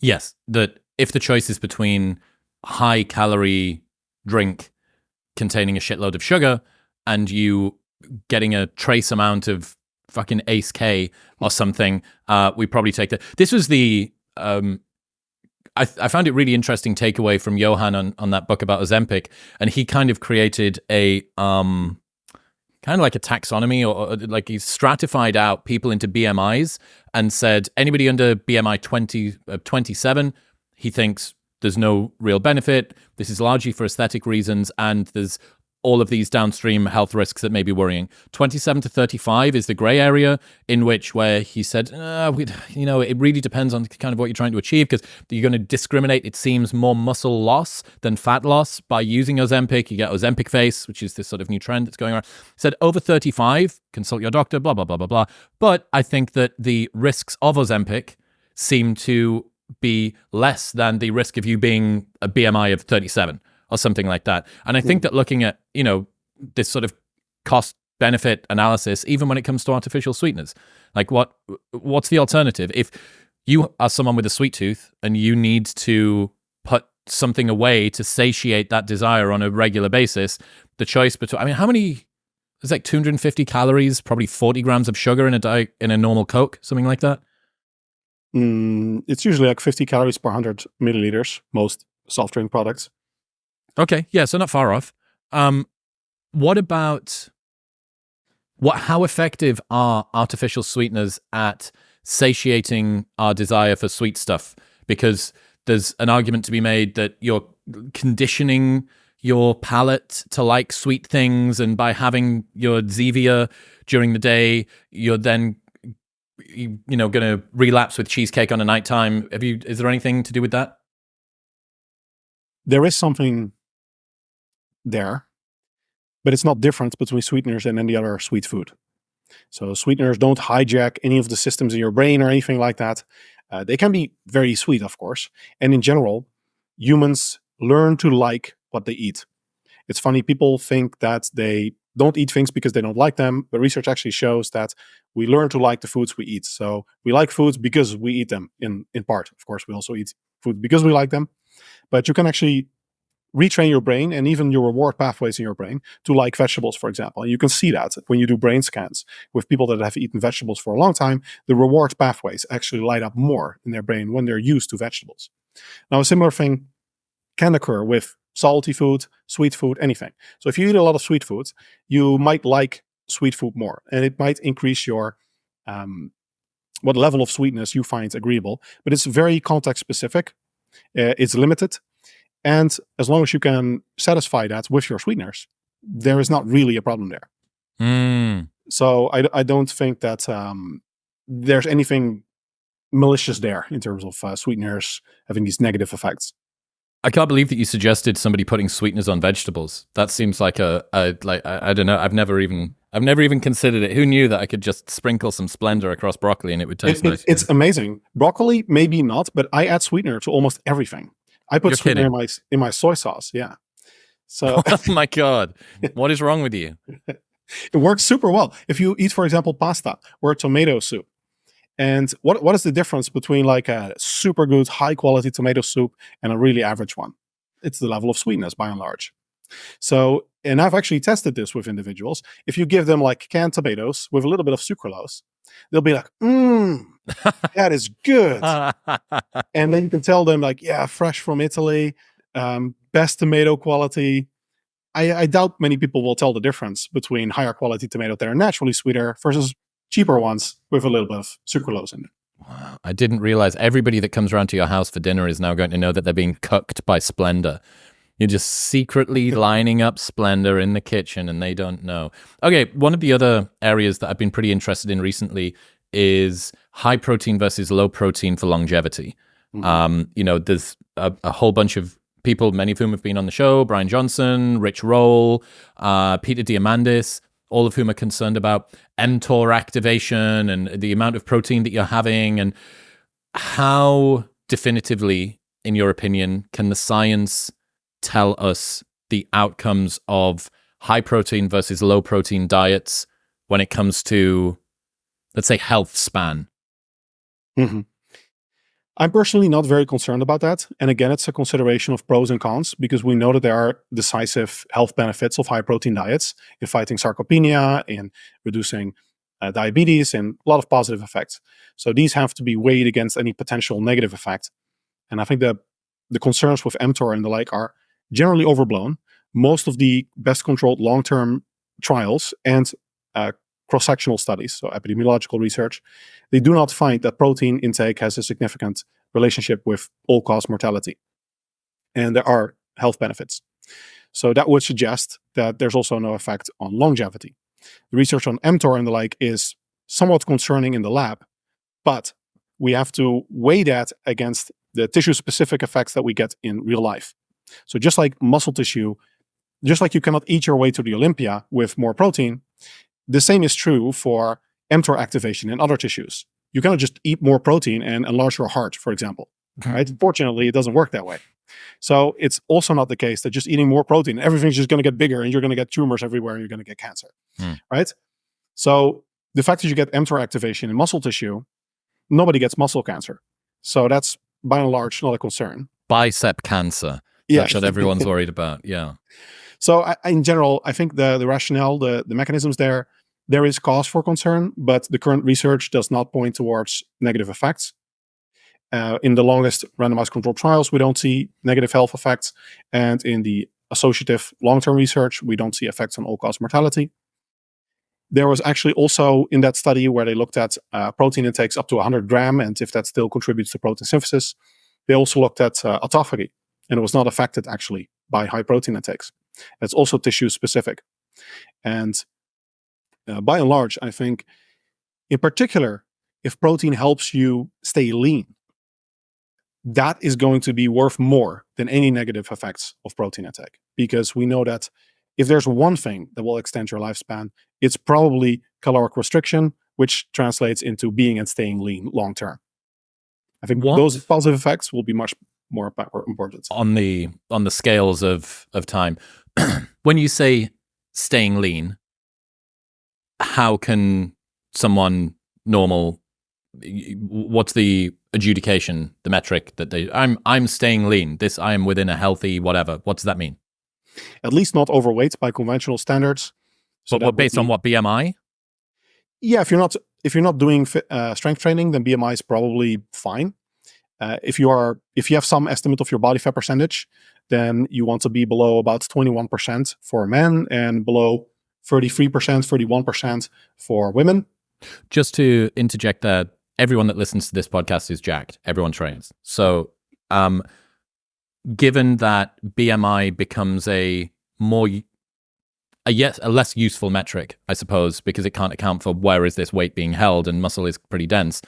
Yes, that if the choice is between high calorie drink containing a shitload of sugar and you getting a trace amount of fucking Ace K or something, we probably take that. This was the I found it really interesting takeaway from Johan on that book about Ozempic, and he kind of created a kind of like a taxonomy, or like he stratified out people into BMIs and said anybody under BMI 27, he thinks there's no real benefit. This is largely for aesthetic reasons, and there's all of these downstream health risks that may be worrying. 27 to 35 is the gray area, in which where he said, it really depends on kind of what you're trying to achieve, because you're going to discriminate, it seems, more muscle loss than fat loss by using Ozempic. You get Ozempic face, which is this sort of new trend that's going around. He said over 35, consult your doctor, blah, blah, blah, blah, blah. But I think that the risks of Ozempic seem to be less than the risk of you being a BMI of 37. Or something like that. And I think that looking at, this sort of cost benefit analysis, even when it comes to artificial sweeteners, like what's the alternative? If you are someone with a sweet tooth and you need to put something away to satiate that desire on a regular basis, the choice between, how many, it's like 250 calories, probably 40 grams of sugar in a normal Coke, something like that. It's usually like 50 calories per 100 milliliters, most soft drink products. Okay, yeah, so not far off. What about how effective are artificial sweeteners at satiating our desire for sweet stuff? Because there's an argument to be made that you're conditioning your palate to like sweet things, and by having your Zevia during the day, you're then going to relapse with cheesecake on a nighttime. Is there anything to do with that? There is something there, but it's not different between sweeteners and any other sweet food. So sweeteners don't hijack any of the systems in your brain or anything like that. They can be very sweet, of course. And in general, humans learn to like what they eat. It's funny, people think that they don't eat things because they don't like them, but research actually shows that we learn to like the foods we eat. So we like foods because we eat them in part. Of course, we also eat food because we like them, but you can actually retrain your brain and even your reward pathways in your brain to like vegetables, for example. And you can see that when you do brain scans with people that have eaten vegetables for a long time, the reward pathways actually light up more in their brain when they're used to vegetables. Now, a similar thing can occur with salty food, sweet food, anything. So if you eat a lot of sweet foods, you might like sweet food more, and it might increase your what level of sweetness you find agreeable, but it's very context specific. It's limited. And as long as you can satisfy that with your sweeteners, there is not really a problem there. So I don't think that there's anything malicious there in terms of sweeteners having these negative effects. I can't believe that you suggested somebody putting sweeteners on vegetables. That seems like I don't know. I've never even considered it. Who knew that I could just sprinkle some Splendor across broccoli and it would taste nice? It's amazing. Broccoli, maybe not, but I add sweetener to almost everything. I put sweetener in my soy sauce. Yeah. So, oh my God, what is wrong with you? It works super well. If you eat, for example, pasta or tomato soup, and what is the difference between like a super good, high quality tomato soup and a really average one? It's the level of sweetness by and large. So, and I've actually tested this with individuals. If you give them like canned tomatoes with a little bit of sucralose, they'll be like, that is good. And then you can tell them like, yeah, fresh from Italy, best tomato quality. I doubt many people will tell the difference between higher quality tomatoes that are naturally sweeter versus cheaper ones with a little bit of sucralose in it. Wow. I didn't realize everybody that comes around to your house for dinner is now going to know that they're being cooked by Splendor. You're just secretly lining up Splendor in the kitchen and they don't know. Okay, one of the other areas that I've been pretty interested in recently is high protein versus low protein for longevity. There's a whole bunch of people, many of whom have been on the show, Brian Johnson, Rich Roll, Peter Diamandis, all of whom are concerned about mTOR activation and the amount of protein that you're having. And how definitively, in your opinion, can the science tell us the outcomes of high protein versus low protein diets when it comes to, let's say, health span? I'm personally not very concerned about that. And again, it's a consideration of pros and cons because we know that there are decisive health benefits of high protein diets in fighting sarcopenia, in reducing diabetes, and a lot of positive effects. So these have to be weighed against any potential negative effect. And I think the concerns with mTOR and the like are generally overblown. Most of the best controlled long-term trials and cross-sectional studies, so epidemiological research, they do not find that protein intake has a significant relationship with all-cause mortality. And there are health benefits. So that would suggest that there's also no effect on longevity. The research on mTOR and the like is somewhat concerning in the lab, but we have to weigh that against the tissue-specific effects that we get in real life. So just like muscle tissue, just like you cannot eat your way to the Olympia with more protein, the same is true for mTOR activation in other tissues. You cannot just eat more protein and enlarge your heart, for example. Right? Fortunately, it doesn't work that way. So it's also not the case that just eating more protein, everything's just going to get bigger and you're going to get tumors everywhere and you're going to get cancer. Right? So the fact that you get mTOR activation in muscle tissue, nobody gets muscle cancer. So that's by and large not a concern. Bicep cancer. Yeah. That's what everyone's worried about. Yeah. So in general, I think the rationale, the mechanisms there is cause for concern, but the current research does not point towards negative effects. In the longest randomized controlled trials, we don't see negative health effects. And in the associative long-term research, we don't see effects on all-cause mortality. There was actually also in that study where they looked at protein intakes up to 100 gram and if that still contributes to protein synthesis, they also looked at autophagy, and it was not affected actually by high protein intakes. It's also tissue specific. And by and large, I think, in particular, if protein helps you stay lean, that is going to be worth more than any negative effects of protein intake. Because we know that if there's one thing that will extend your lifespan, it's probably caloric restriction, which translates into being and staying lean long term. I think those positive effects will be much more important. On the scales of time. When you say staying lean, how can someone normal, what's the adjudication, the metric that I'm staying lean, I am within a healthy whatever, what does that mean? At least not overweight by conventional standards. So but based on what, BMI? Yeah, if you're not doing strength training, then BMI is probably fine. If you have some estimate of your body fat percentage, then you want to be below about 21% for men and below 33%, 31% for women. Just to interject there, everyone that listens to this podcast is jacked. Everyone trains. So given that BMI becomes a less useful metric, I suppose, because it can't account for where is this weight being held and muscle is pretty dense,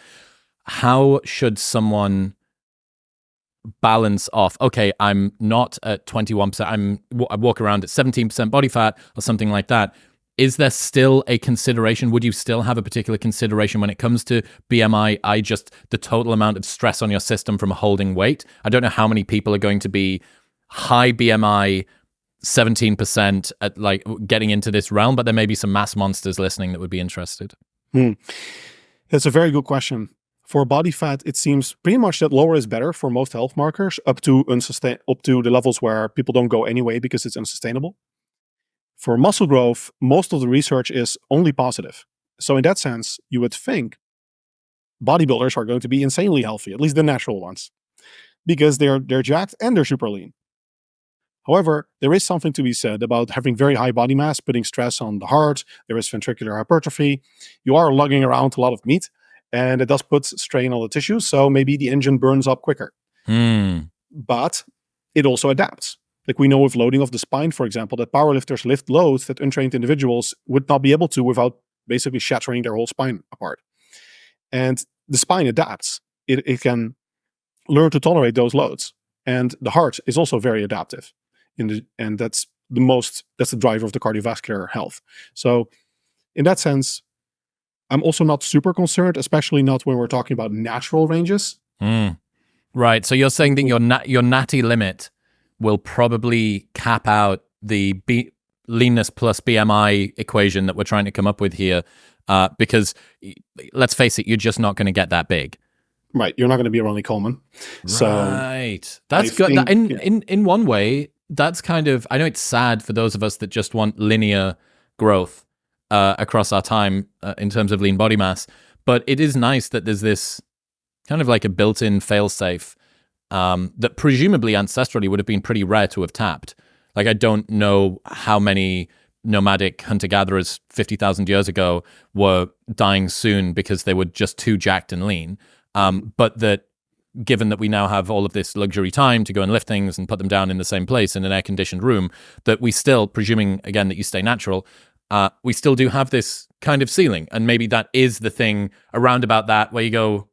how should someone balance off, okay, I'm not at 21%, I walk around at 17% body fat or something like that. Is there still a consideration? Would you still have a particular consideration when it comes to BMI, the total amount of stress on your system from holding weight? I don't know how many people are going to be high BMI, 17% at like getting into this realm, but there may be some mass monsters listening that would be interested. That's a very good question. For body fat, it seems pretty much that lower is better for most health markers up to the levels where people don't go anyway because it's unsustainable. For muscle growth, most of the research is only positive. So in that sense, you would think bodybuilders are going to be insanely healthy, at least the natural ones, because they're jacked and they're super lean. However, there is something to be said about having very high body mass, putting stress on the heart. There is ventricular hypertrophy. You are lugging around a lot of meat, and it does put strain on the tissues, so maybe the engine burns up quicker. But it also adapts. Like we know with loading of the spine, for example, that powerlifters lift loads that untrained individuals would not be able to without basically shattering their whole spine apart. And the spine adapts. It can learn to tolerate those loads. And the heart is also very adaptive. And that's the driver of the cardiovascular health. So in that sense, I'm also not super concerned, especially not when we're talking about natural ranges. Right. So you're saying that your natty limit will probably cap out the leanness plus BMI equation that we're trying to come up with here, because let's face it, you're just not going to get that big. Right. You're not going to be a Ronnie Coleman. So right. That's good. In one way, that's kind of, I know it's sad for those of us that just want linear growth across our time in terms of lean body mass, but it is nice that there's this kind of like a built-in fail-safe that presumably ancestrally would have been pretty rare to have tapped. Like, I don't know how many nomadic hunter-gatherers 50,000 years ago were dying soon because they were just too jacked and lean. But that given that we now have all of this luxury time to go and lift things and put them down in the same place in an air-conditioned room, that we still, presuming, again, that you stay natural, we still do have this kind of ceiling. And maybe that is the thing around about that where you go,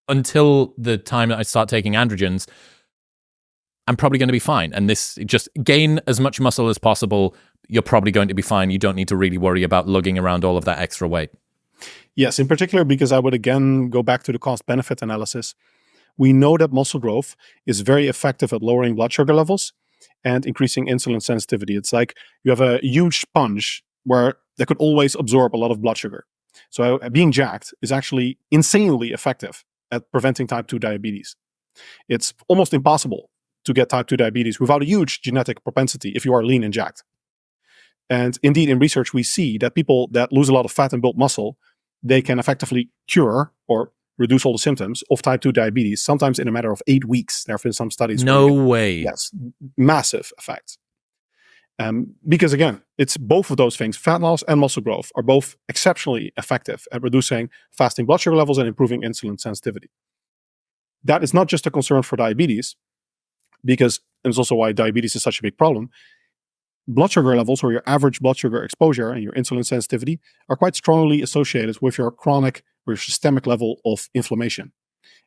until the time that I start taking androgens, I'm probably going to be fine. And this, just gain as much muscle as possible. You're probably going to be fine. You don't need to really worry about lugging around all of that extra weight. Yes, in particular, because I would again go back to the cost-benefit analysis. We know that muscle growth is very effective at lowering blood sugar levels and increasing insulin sensitivity. It's like you have a huge sponge where that could always absorb a lot of blood sugar. So being jacked is actually insanely effective at preventing type 2 diabetes. It's almost impossible to get type 2 diabetes without a huge genetic propensity if you are lean and jacked. And indeed, in research, we see that people that lose a lot of fat and build muscle, they can effectively cure or reduce all the symptoms of type 2 diabetes, sometimes in a matter of 8 weeks. There have been some studies. No way. Yes, massive effects. Because again, it's both of those things, fat loss and muscle growth, are both exceptionally effective at reducing fasting blood sugar levels and improving insulin sensitivity. That is not just a concern for diabetes, because, and it's also why diabetes is such a big problem. Blood sugar levels, or your average blood sugar exposure and your insulin sensitivity, are quite strongly associated with your chronic or your systemic level of inflammation.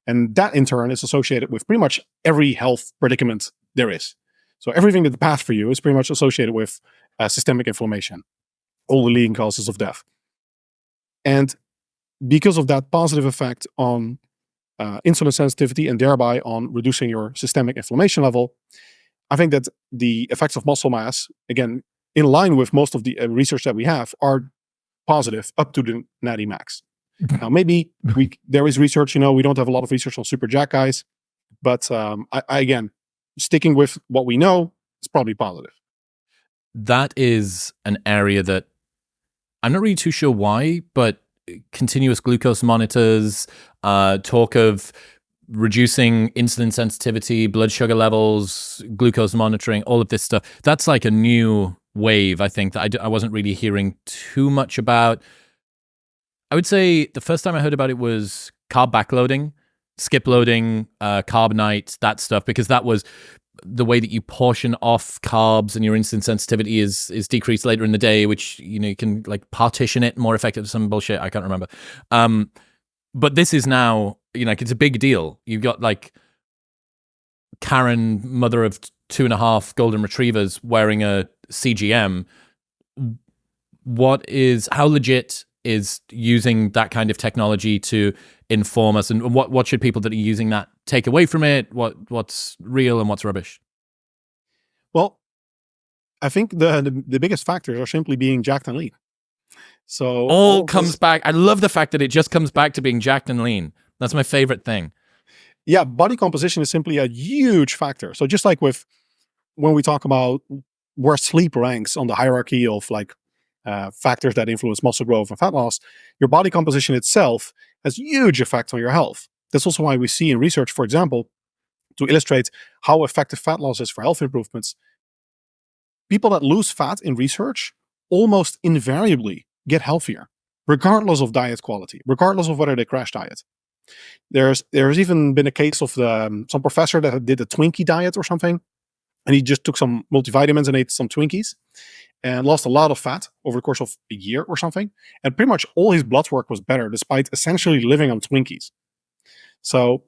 And that in turn is associated with pretty much every health predicament there is. So everything that the path for you is pretty much associated with systemic inflammation, all the leading causes of death. And because of that positive effect on insulin sensitivity and thereby on reducing your systemic inflammation level, I think that the effects of muscle mass, again, in line with most of the research that we have, are positive up to the natty max. Now, maybe there is research, we don't have a lot of research on super jack guys, but again, sticking with what we know, it's probably positive. That is an area that I'm not really too sure why, but continuous glucose monitors, talk of reducing insulin sensitivity, blood sugar levels, glucose monitoring, all of this stuff. That's like a new wave, I think, that I wasn't really hearing too much about. I would say the first time I heard about it was carb backloading, skip loading, carb night, that stuff, because that was the way that you portion off carbs and your insulin sensitivity is decreased later in the day, which, you can like partition it more effective, some bullshit, I can't remember. But this is now, it's a big deal. You've got like Karen, mother of 2.5 golden retrievers, wearing a CGM. How legit is using that kind of technology to inform us, and what should people that are using that take away from it? What's real and what's rubbish? Well, I think the biggest factors are simply being jacked and lean. So all comes back. I love the fact that it just comes back to being jacked and lean. That's my favorite thing. Yeah, body composition is simply a huge factor. So just like when we talk about where sleep ranks on the hierarchy of like factors that influence muscle growth and fat loss, your body composition itself has huge effect on your health. That's also why we see in research, for example, to illustrate how effective fat loss is for health improvements, people that lose fat in research almost invariably get healthier, regardless of diet quality, regardless of whether they crash diet. There's even been a case of some professor that did a Twinkie diet or something, and he just took some multivitamins and ate some Twinkies and lost a lot of fat over the course of a year or something. And pretty much all his blood work was better despite essentially living on Twinkies. So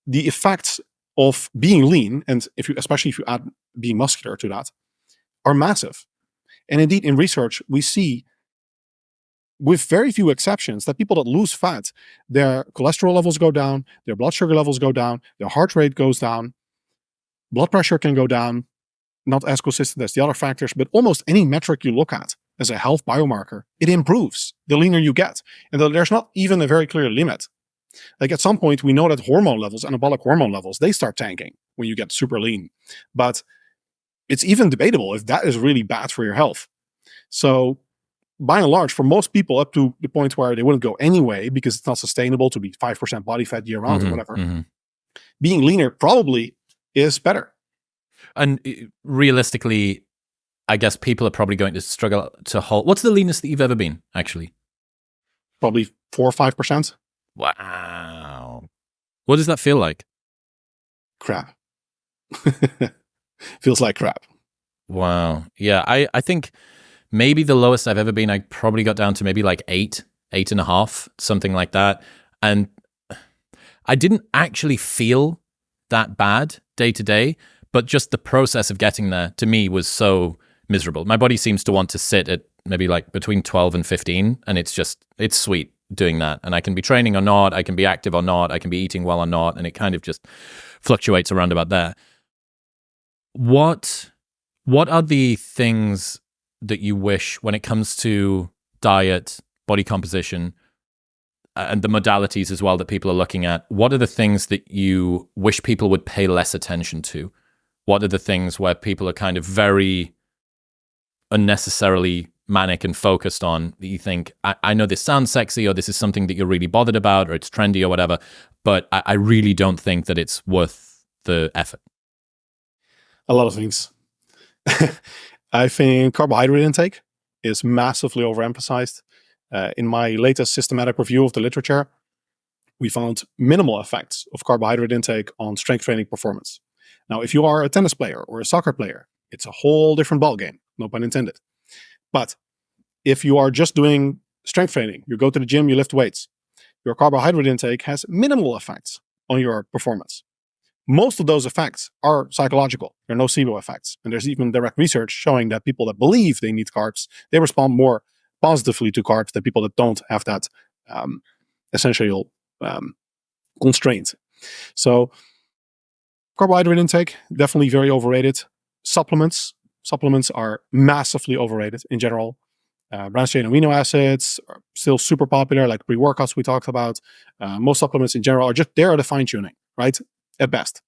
the effects of being lean, and especially if you add being muscular to that, are massive. And indeed, in research, we see, with very few exceptions, that people that lose fat, their cholesterol levels go down, their blood sugar levels go down, their heart rate goes down, blood pressure can go down, not as consistent as the other factors, but almost any metric you look at as a health biomarker, it improves the leaner you get. And there's not even a very clear limit. Like at some point, we know that hormone levels, anabolic hormone levels, they start tanking when you get super lean. But it's even debatable if that is really bad for your health. So by and large, for most people, up to the point where they wouldn't go anyway because it's not sustainable to be 5% body fat year round or whatever, being leaner probably is better. And realistically, I guess people are probably going to struggle to hold. What's the leanest that you've ever been, actually? Probably 4 or 5%. Wow. What does that feel like? Crap. Feels like crap. Wow. Yeah, I think maybe the lowest I've ever been, I probably got down to maybe like 8.5, something like that. And I didn't actually feel that bad day to day, but just the process of getting there to me was so miserable. My body seems to want to sit at maybe like between 12 and 15, and it's sweet doing that. And I can be training or not, I can be active or not, I can be eating well or not, and it kind of just fluctuates around about there. What are the things that you wish, when it comes to diet, body composition, and the modalities as well that people are looking at, what are the things that you wish people would pay less attention to? What are the things where people are kind of very unnecessarily manic and focused on that you think, I know this sounds sexy, or this is something that you're really bothered about, or it's trendy or whatever, but I really don't think that it's worth the effort? A lot of things. I think carbohydrate intake is massively overemphasized. In my latest systematic review of the literature, we found minimal effects of carbohydrate intake on strength training performance. Now, if you are a tennis player or a soccer player, it's a whole different ballgame, no pun intended. But if you are just doing strength training, you go to the gym, you lift weights, your carbohydrate intake has minimal effects on your performance. Most of those effects are psychological. There are nocebo effects. And there's even direct research showing that people that believe they need carbs, they respond more positively to carbs than people that don't have that essential constraint. So carbohydrate intake, definitely very overrated. Supplements are massively overrated in general. Branched chain amino acids are still super popular, like pre-workouts we talked about. Most supplements in general are just there to fine-tuning, right? At best.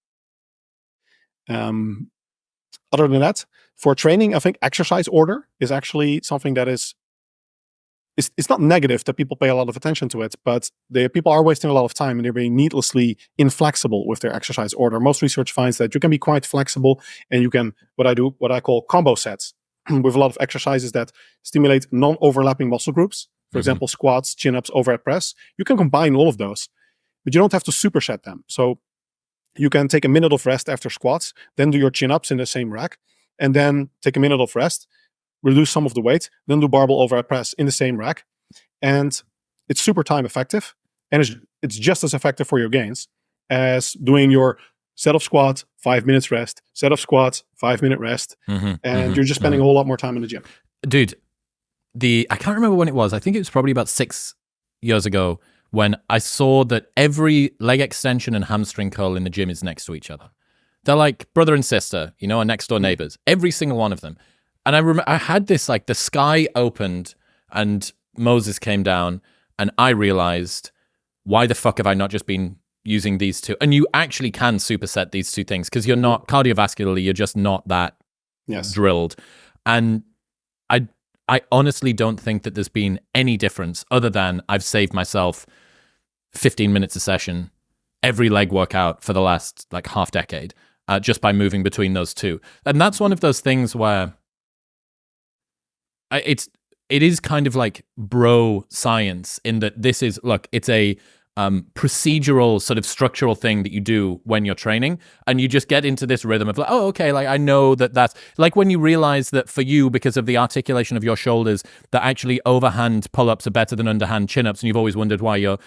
Other than that, for training, I think exercise order is actually something that it's not negative that people pay a lot of attention to it, but people are wasting a lot of time and they're being needlessly inflexible with their exercise order. Most research finds that you can be quite flexible, and you can, what I call combo sets with a lot of exercises that stimulate non-overlapping muscle groups. For example, squats, chin-ups, overhead press. You can combine all of those, but you don't have to superset them. So you can take a minute of rest after squats, then do your chin-ups in the same rack, and then take a minute of rest, reduce some of the weight, then do barbell overhead press in the same rack. And it's super time effective, and it's just as effective for your gains as doing your set of squats, 5 minutes rest, set of squats, 5-minute rest, and you're just spending a whole lot more time in the gym. Dude, I can't remember when it was. I think it was probably about 6 years ago when I saw that every leg extension and hamstring curl in the gym is next to each other. They're like brother and sister, are next door neighbors, every single one of them. And I remember I had this, like, the sky opened and Moses came down, and I realized, why the fuck have I not just been using these two? And you actually can superset these two things because you're not cardiovascularly, you're just not that drilled. And I honestly don't think that there's been any difference other than I've saved myself 15 minutes a session every leg workout for the last like half decade just by moving between those two. And that's one of those things where it is kind of like bro science in that this is, look, it's a procedural sort of structural thing that you do when you're training, and you just get into this rhythm of like, oh, okay, like I know that's like when you realize that for you, because of the articulation of your shoulders, that actually overhand pull-ups are better than underhand chin-ups, and you've always wondered why your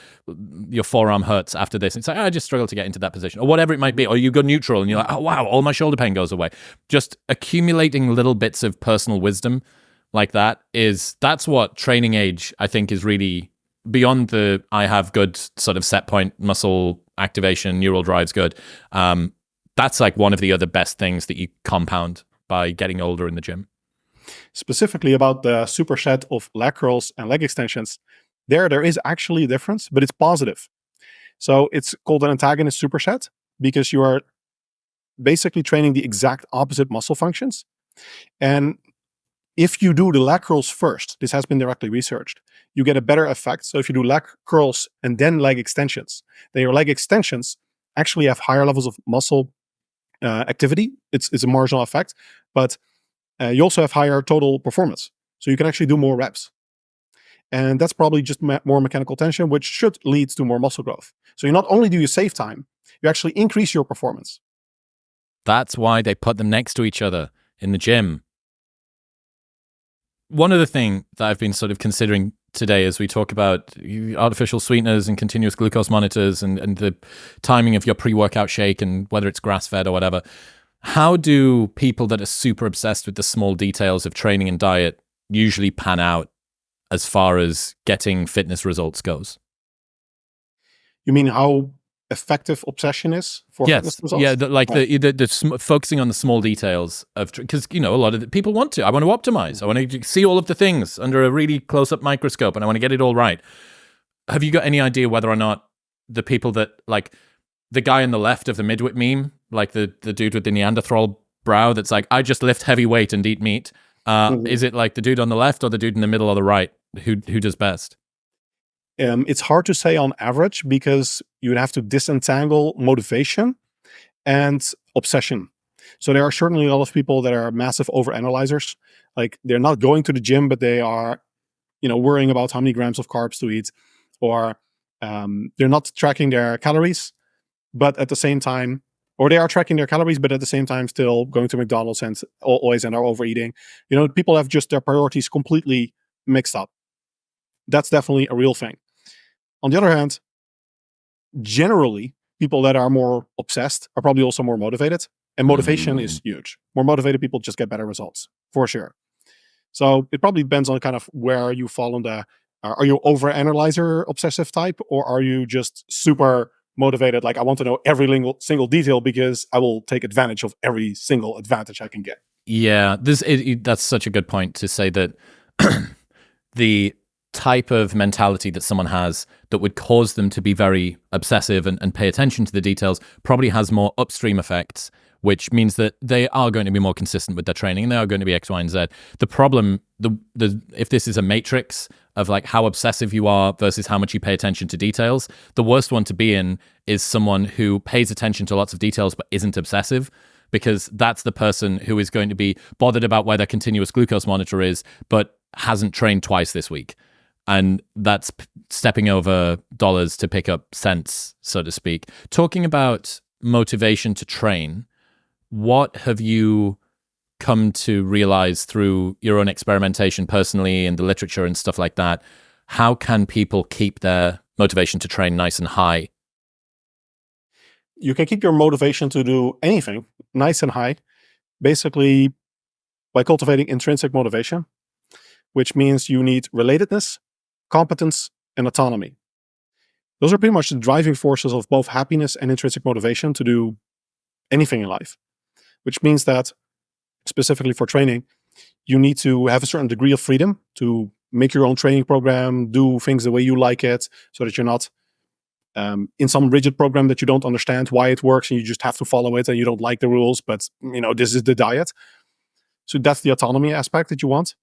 forearm hurts after this. It's like, I just struggle to get into that position, or whatever it might be. Or you go neutral and you're like, oh wow, all my shoulder pain goes away. Just accumulating little bits of personal wisdom like that's what training age, I think, is really beyond the I have good sort of set point muscle activation, neural drive's good. That's like one of the other best things that you compound by getting older in the gym. Specifically about the superset of leg curls and leg extensions, there is actually a difference, but it's positive. So it's called an antagonist superset because you are basically training the exact opposite muscle functions. And if you do the leg curls first, this has been directly researched, you get a better effect. So if you do leg curls and then leg extensions, then your leg extensions actually have higher levels of muscle activity. It's a marginal effect, but you also have higher total performance. So you can actually do more reps. And that's probably just more mechanical tension, which should lead to more muscle growth. So you not only do you save time, you actually increase your performance. That's why they put them next to each other in the gym. One other thing that I've been sort of considering today as we talk about artificial sweeteners and continuous glucose monitors and the timing of your pre-workout shake and whether it's grass-fed or whatever, how do people that are super obsessed with the small details of training and diet usually pan out as far as getting fitness results goes? You mean how effective obsession is for fitness results? Yeah, the focusing on the small details of, because a lot of the people want to. I want to optimize. I want to see all of the things under a really close-up microscope, and I want to get it all right. Have you got any idea whether or not the people that, like the guy on the left of the midwit meme, like the dude with the Neanderthal brow that's like, I just lift heavy weight and eat meat. Is it like the dude on the left or the dude in the middle or the right? Who does best? It's hard to say on average because you would have to disentangle motivation and obsession. So there are certainly a lot of people that are massive overanalyzers. Like they're not going to the gym, but they are, worrying about how many grams of carbs to eat, or they're not tracking their calories, but at the same time, or they are tracking their calories, but at the same time still going to McDonald's and always and are overeating. People have just their priorities completely mixed up. That's definitely a real thing. On the other hand, generally, people that are more obsessed are probably also more motivated. And motivation is huge. More motivated people just get better results, for sure. So it probably depends on kind of where you fall on the, are you overanalyzer obsessive type, or are you just super motivated? Like, I want to know every single detail because I will take advantage of every single advantage I can get. Yeah, that's such a good point to say that the type of mentality that someone has that would cause them to be very obsessive and pay attention to the details probably has more upstream effects, which means that they are going to be more consistent with their training and they are going to be X, Y, and Z. The problem, if this is a matrix of like how obsessive you are versus how much you pay attention to details, the worst one to be in is someone who pays attention to lots of details but isn't obsessive, because that's the person who is going to be bothered about where their continuous glucose monitor is but hasn't trained twice this week. And that's stepping over dollars to pick up cents, so to speak. Talking about motivation to train, what have you come to realize through your own experimentation personally and the literature and stuff like that? How can people keep their motivation to train nice and high? You can keep your motivation to do anything nice and high, basically by cultivating intrinsic motivation, which means you need relatedness, competence, and autonomy. Those are pretty much the driving forces of both happiness and intrinsic motivation to do anything in life, which means that specifically for training, you need to have a certain degree of freedom to make your own training program, do things the way you like it, so that you're not in some rigid program that you don't understand why it works and you just have to follow it and you don't like the rules, but this is the diet. So that's the autonomy aspect that you want.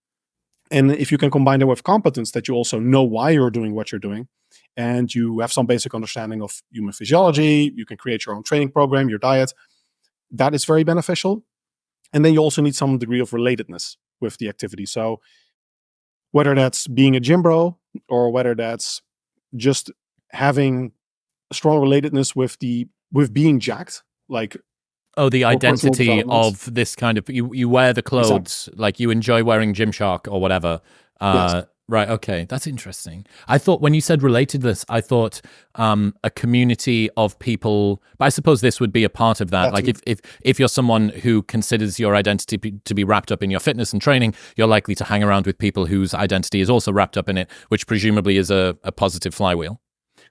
And if you can combine that with competence, that you also know why you're doing what you're doing, and you have some basic understanding of human physiology, you can create your own training program, your diet, that is very beneficial. And then you also need some degree of relatedness with the activity. So whether that's being a gym bro or whether that's just having a strong relatedness with being jacked, like Oh, the for personal identity development. of this kind of you wear the clothes, like you enjoy wearing Gymshark or whatever. Yes. Right. Okay. That's interesting. I thought when you said relatedness, I thought a community of people, but I suppose this would be a part of that. That Like too. if you're someone who considers your identity to be wrapped up in your fitness and training, you're likely to hang around with people whose identity is also wrapped up in it, which presumably is a positive flywheel.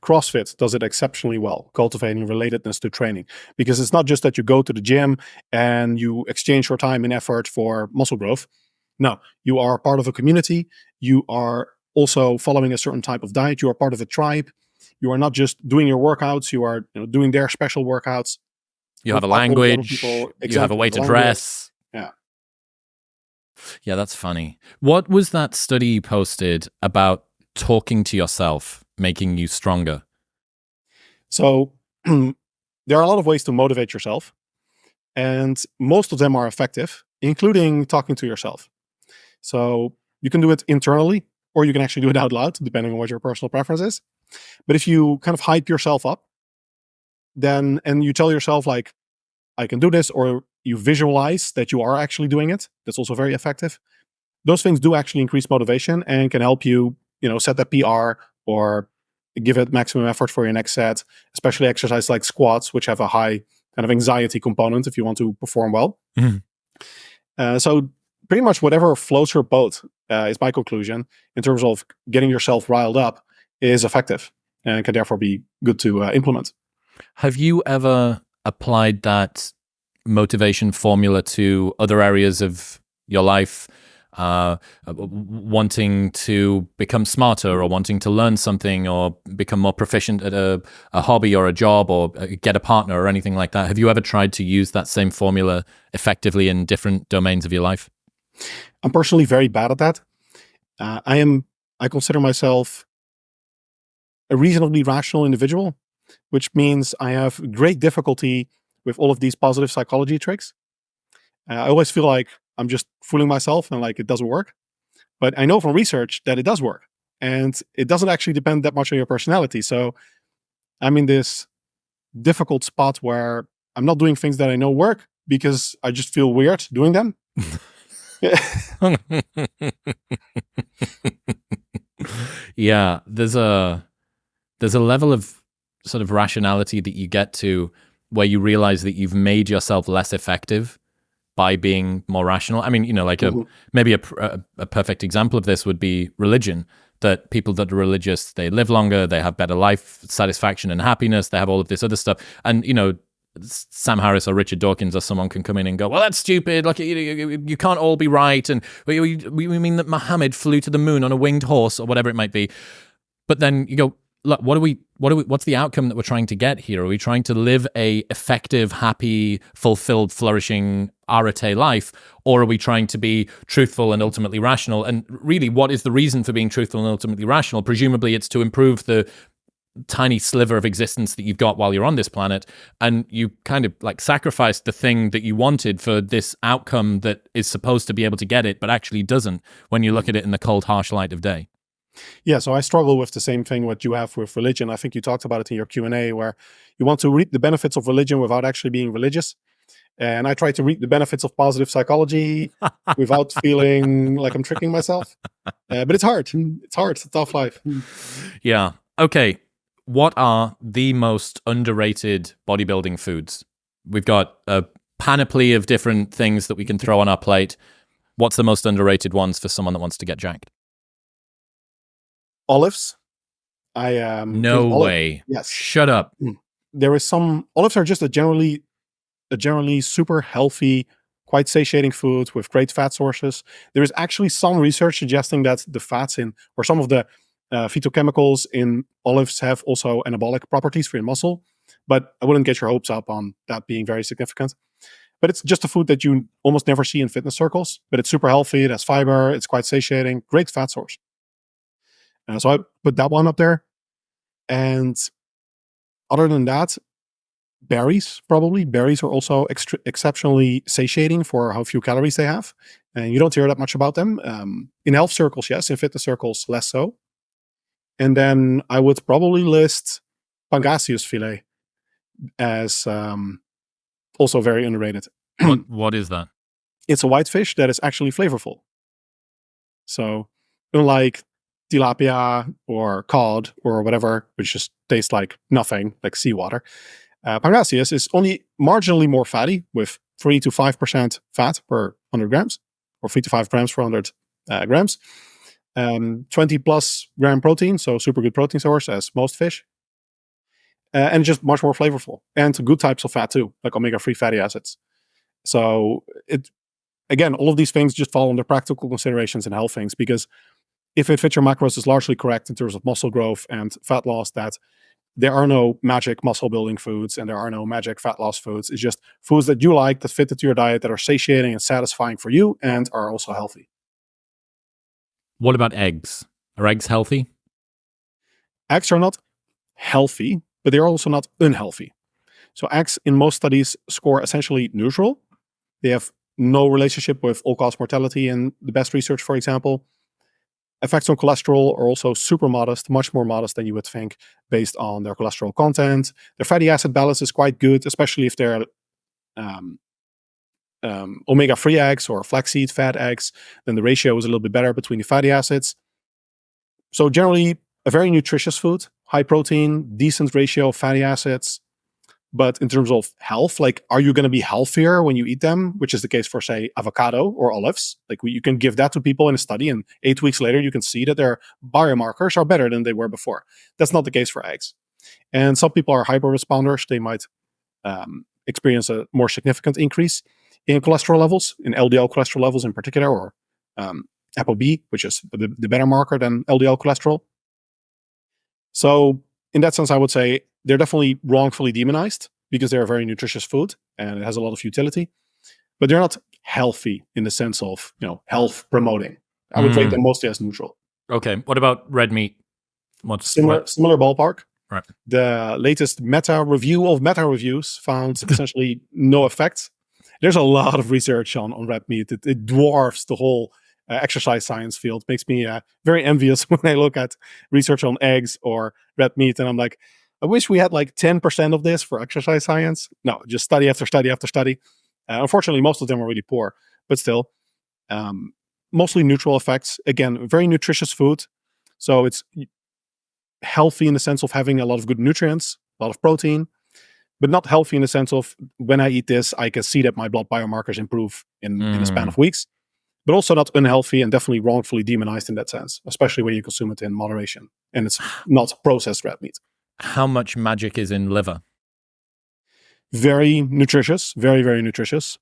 CrossFit does it exceptionally well, cultivating relatedness to training, because it's not just that you go to the gym and you exchange your time and effort for muscle growth. No, you are part of a community. You are also following a certain type of diet. You are part of a tribe. You are not just doing your workouts. You are doing their special workouts You have with a all the other language, people. you have a Exactly. way The to language. dress. Yeah. Yeah, that's funny. What was that study you posted about talking to yourself making you stronger? So there are a lot of ways to motivate yourself, and most of them are effective, including talking to yourself. So you can do it internally, or you can actually do it out loud, depending on what your personal preference is. But if you kind of hype yourself up, then and you tell yourself like, I can do this, or you visualize that you are actually doing it, that's also very effective. Those things do actually increase motivation and can help you, set that PR or give it maximum effort for your next set, especially exercises like squats, which have a high kind of anxiety component if you want to perform well. Mhm. So pretty much whatever floats your boat is my conclusion in terms of getting yourself riled up is effective and can therefore be good to implement. Have you ever applied that motivation formula to other areas of your life? Wanting to become smarter or wanting to learn something or become more proficient at a hobby or a job or get a partner or anything like that. Have you ever tried to use that same formula effectively in different domains of your life? I'm personally very bad at that. I consider myself a reasonably rational individual, which means I have great difficulty with all of these positive psychology tricks. I always feel like I'm just fooling myself and like it doesn't work. But I know from research that it does work. And it doesn't actually depend that much on your personality. So I'm in this difficult spot where I'm not doing things that I know work because I just feel weird doing them. Yeah, there's a level of sort of rationality that you get to where you realize that you've made yourself less effective by being more rational. I mean, like maybe a perfect example of this would be religion. That people that are religious, they live longer, they have better life satisfaction and happiness, they have all of this other stuff. And Sam Harris or Richard Dawkins or someone can come in and go, well, that's stupid. Like you can't all be right. And we mean that Muhammad flew to the moon on a winged horse or whatever it might be. But then you go, look, what's the outcome that we're trying to get here? Are we trying to live a effective, happy, fulfilled, flourishing arete life? Or are we trying to be truthful and ultimately rational? And really, what is the reason for being truthful and ultimately rational? Presumably it's to improve the tiny sliver of existence that you've got while you're on this planet, and you kind of like sacrificed the thing that you wanted for this outcome that is supposed to be able to get it, but actually doesn't when you look at it in the cold, harsh light of day. Yeah, so I struggle with the same thing what you have with religion. I think you talked about it in your Q&A, where you want to reap the benefits of religion without actually being religious. And I try to reap the benefits of positive psychology without feeling like I'm tricking myself. But it's hard. It's hard. It's a tough life. Yeah. Okay. What are the most underrated bodybuilding foods? We've got a panoply of different things that we can throw on our plate. What's the most underrated ones for someone that wants to get jacked? Olives. No way. Yes. Shut up. There is some olives are just a generally super healthy, quite satiating food with great fat sources. There is actually some research suggesting that the fats in or some of the phytochemicals in olives have also anabolic properties for your muscle, but I wouldn't get your hopes up on that being very significant. But it's just a food that you almost never see in fitness circles, but it's super healthy. It has fiber. It's quite satiating. Great fat source. So I put that one up there. And other than that, berries, probably. Berries are also exceptionally satiating for how few calories they have. And you don't hear that much about them. In health circles, yes. In fitness circles, less so. And then I would probably list Pangasius filet as also very underrated. What is that? It's a white fish that is actually flavorful. So unlike tilapia or cod or whatever, which just tastes like nothing, like seawater, Pangasius is only marginally more fatty with 3 to 5% fat per 100 grams, or 3 to 5 grams per 100 grams. 20 plus gram protein, so super good protein source as most fish. And just much more flavorful and good types of fat too, like omega-3 fatty acids. So again, all of these things just fall under practical considerations and health things, because if it fits your macros is largely correct in terms of muscle growth and fat loss, that there are no magic muscle building foods and there are no magic fat loss foods. It's just foods that you like, that fit into your diet, that are satiating and satisfying for you and are also healthy. What about eggs? Are eggs healthy? Eggs are not healthy, but they're also not unhealthy. So eggs in most studies score essentially neutral. They have no relationship with all-cause mortality in the best research, for example. Effects on cholesterol are also super modest, much more modest than you would think based on their cholesterol content. Their fatty acid balance is quite good, especially if they're omega-3 eggs or flaxseed fat eggs. Then the ratio is a little bit better between the fatty acids. So generally, a very nutritious food, high protein, decent ratio of fatty acids. But in terms of health, like, are you going to be healthier when you eat them? Which is the case for, say, avocado or olives. Like, you can give that to people in a study, and 8 weeks later, you can see that their biomarkers are better than they were before. That's not the case for eggs. And some people are hyper responders. They might experience a more significant increase in cholesterol levels, in LDL cholesterol levels in particular, or ApoB, which is the better marker than LDL cholesterol. So in that sense, I would say they're definitely wrongfully demonized because they're a very nutritious food and it has a lot of utility, but they're not healthy in the sense of, health promoting. I would rate them mostly as neutral. Okay. What about red meat? Similar ballpark. Right. The latest meta-review of meta-reviews found essentially no effect. There's a lot of research on red meat. It dwarfs the whole exercise science field. Makes me very envious when I look at research on eggs or red meat, and I'm like, I wish we had like 10% of this for exercise science. No, just study after study after study. Unfortunately, most of them are really poor, but still, mostly neutral effects. Again, very nutritious food. So it's healthy in the sense of having a lot of good nutrients, a lot of protein, but not healthy in the sense of when I eat this, I can see that my blood biomarkers improve in a span of weeks, but also not unhealthy and definitely wrongfully demonized in that sense, especially when you consume it in moderation and it's not processed red meat. How much magic is in liver? Very nutritious, very, very nutritious.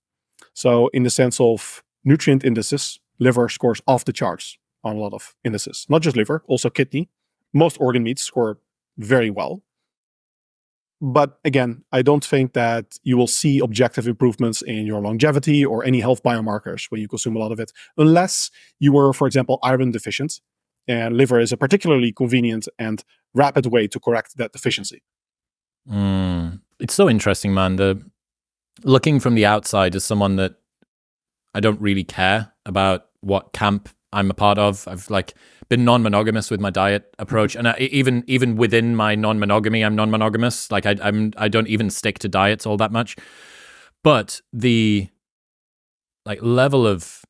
So in the sense of nutrient indices, liver scores off the charts on a lot of indices, not just liver, also kidney. Most organ meats score very well. But again, I don't think that you will see objective improvements in your longevity or any health biomarkers when you consume a lot of it, unless you were, for example, iron deficient. And liver is a particularly convenient and rapid way to correct that deficiency. It's so interesting, man. Looking from the outside as someone that I don't really care about what camp I'm a part of. I've been non-monogamous with my diet approach, and even within my non-monogamy, I'm non-monogamous. I don't even stick to diets all that much. But the level of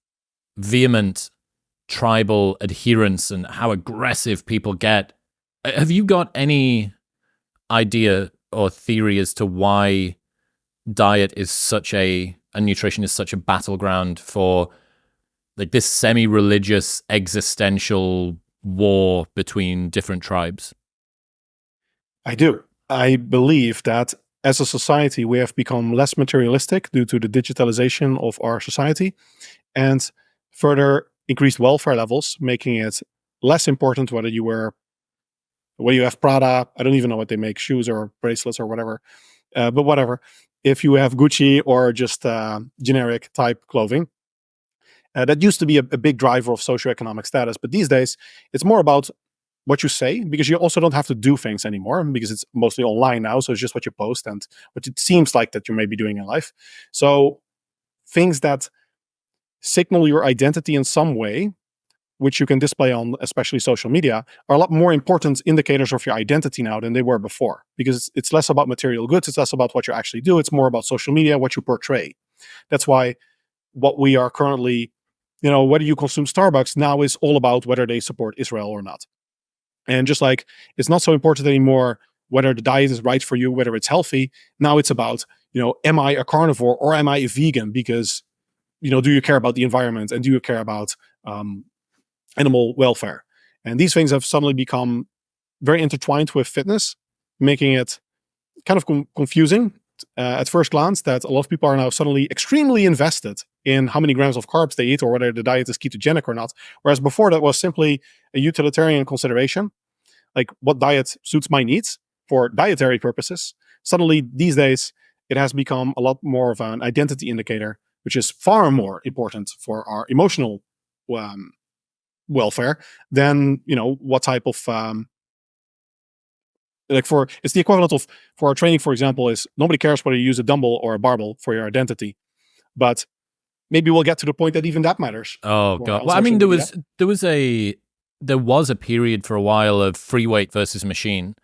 vehement tribal adherence and how aggressive people get. Have you got any idea or theory as to why diet is and nutrition is such a battleground for this semi-religious existential war between different tribes? I do. I believe that as a society, we have become less materialistic due to the digitalization of our society and further increased welfare levels, making it less important whether you have Prada, I don't even know what they make, shoes or bracelets or whatever, but whatever. If you have Gucci or just generic type clothing, that used to be a big driver of socioeconomic status. But these days, it's more about what you say, because you also don't have to do things anymore because it's mostly online now. So it's just what you post and what it seems like that you may be doing in life. So things that signal your identity in some way which you can display on especially social media, are a lot more important indicators of your identity now than they were before, because it's less about material goods, it's less about what you actually do, it's more about social media, what you portray. That's why what we are currently, whether you consume Starbucks now is all about whether they support Israel or not. And just like it's not so important anymore whether the diet is right for you, whether it's healthy. Now it's about, am I a carnivore or am I a vegan? Because, do you care about the environment and do you care about animal welfare? And these things have suddenly become very intertwined with fitness, making it kind of confusing at first glance that a lot of people are now suddenly extremely invested in how many grams of carbs they eat or whether the diet is ketogenic or not. Whereas before that was simply a utilitarian consideration, like what diet suits my needs for dietary purposes. Suddenly these days, it has become a lot more of an identity indicator, which is far more important for our emotional welfare than, what type of, it's the equivalent of, for our training, for example, is nobody cares whether you use a dumbbell or a barbell for your identity. But maybe we'll get to the point that even that matters. Oh God. Well, I mean, there was a period for a while of free weight versus machine.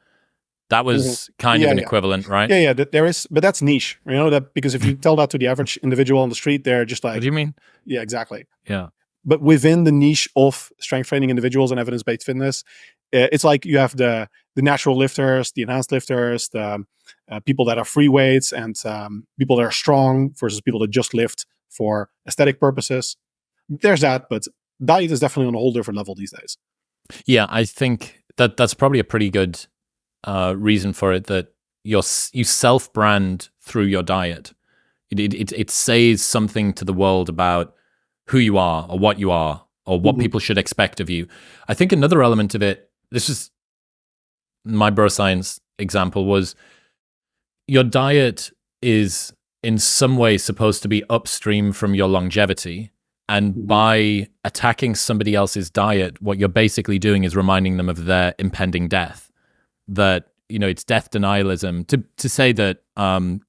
That was kind of an equivalent, right? Yeah, there is, but that's niche, that because if you tell that to the average individual on the street, they're just like, what do you mean? Yeah, exactly. Yeah. But within the niche of strength training individuals and evidence-based fitness, it's like you have the natural lifters, the enhanced lifters, the people that are free weights, and people that are strong versus people that just lift for aesthetic purposes. There's that, but diet is definitely on a whole different level these days. Yeah, I think that's probably a pretty good reason for it, that you self-brand through your diet. It says something to the world about who you are or what you are or what people should expect of you. I think another element of it, this is my bro science example, was your diet is in some way supposed to be upstream from your longevity. And by attacking somebody else's diet, what you're basically doing is reminding them of their impending death. That, it's death denialism to say that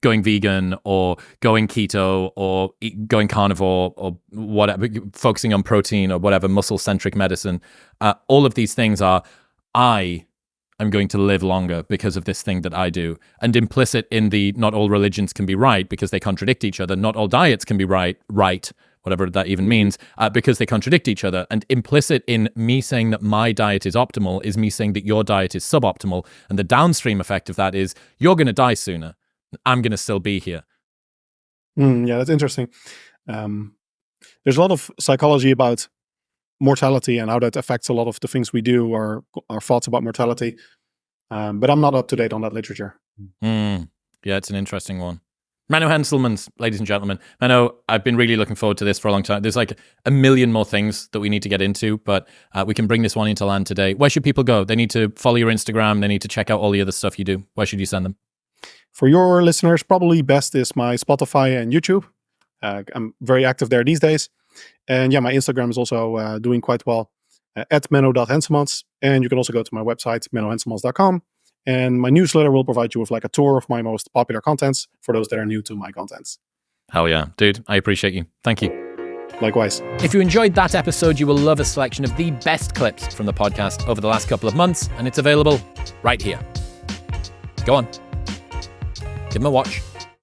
going vegan or going keto or going carnivore or whatever, focusing on protein or whatever, muscle-centric medicine, all of these things are, I am going to live longer because of this thing that I do. And implicit in the not all religions can be right because they contradict each other, not all diets can be right, whatever that even means, because they contradict each other. And implicit in me saying that my diet is optimal is me saying that your diet is suboptimal. And the downstream effect of that is you're going to die sooner. I'm going to still be here. Yeah, that's interesting. There's a lot of psychology about mortality and how that affects a lot of the things we do or our thoughts about mortality. But I'm not up to date on that literature. Yeah, it's an interesting one. Menno Henselmans, ladies and gentlemen. Menno, I've been really looking forward to this for a long time. There's like a million more things that we need to get into, but we can bring this one into land today. Where should people go? They need to follow your Instagram. They need to check out all the other stuff you do. Where should you send them? For your listeners, probably best is my Spotify and YouTube. I'm very active there these days. And yeah, my Instagram is also doing quite well at menno.henselmans. And you can also go to my website, mennohenselmans.com. And my newsletter will provide you with like a tour of my most popular contents for those that are new to my contents. Hell yeah, dude. I appreciate you. Thank you. Likewise. If you enjoyed that episode, you will love a selection of the best clips from the podcast over the last couple of months, and it's available right here. Go on. Give them a watch.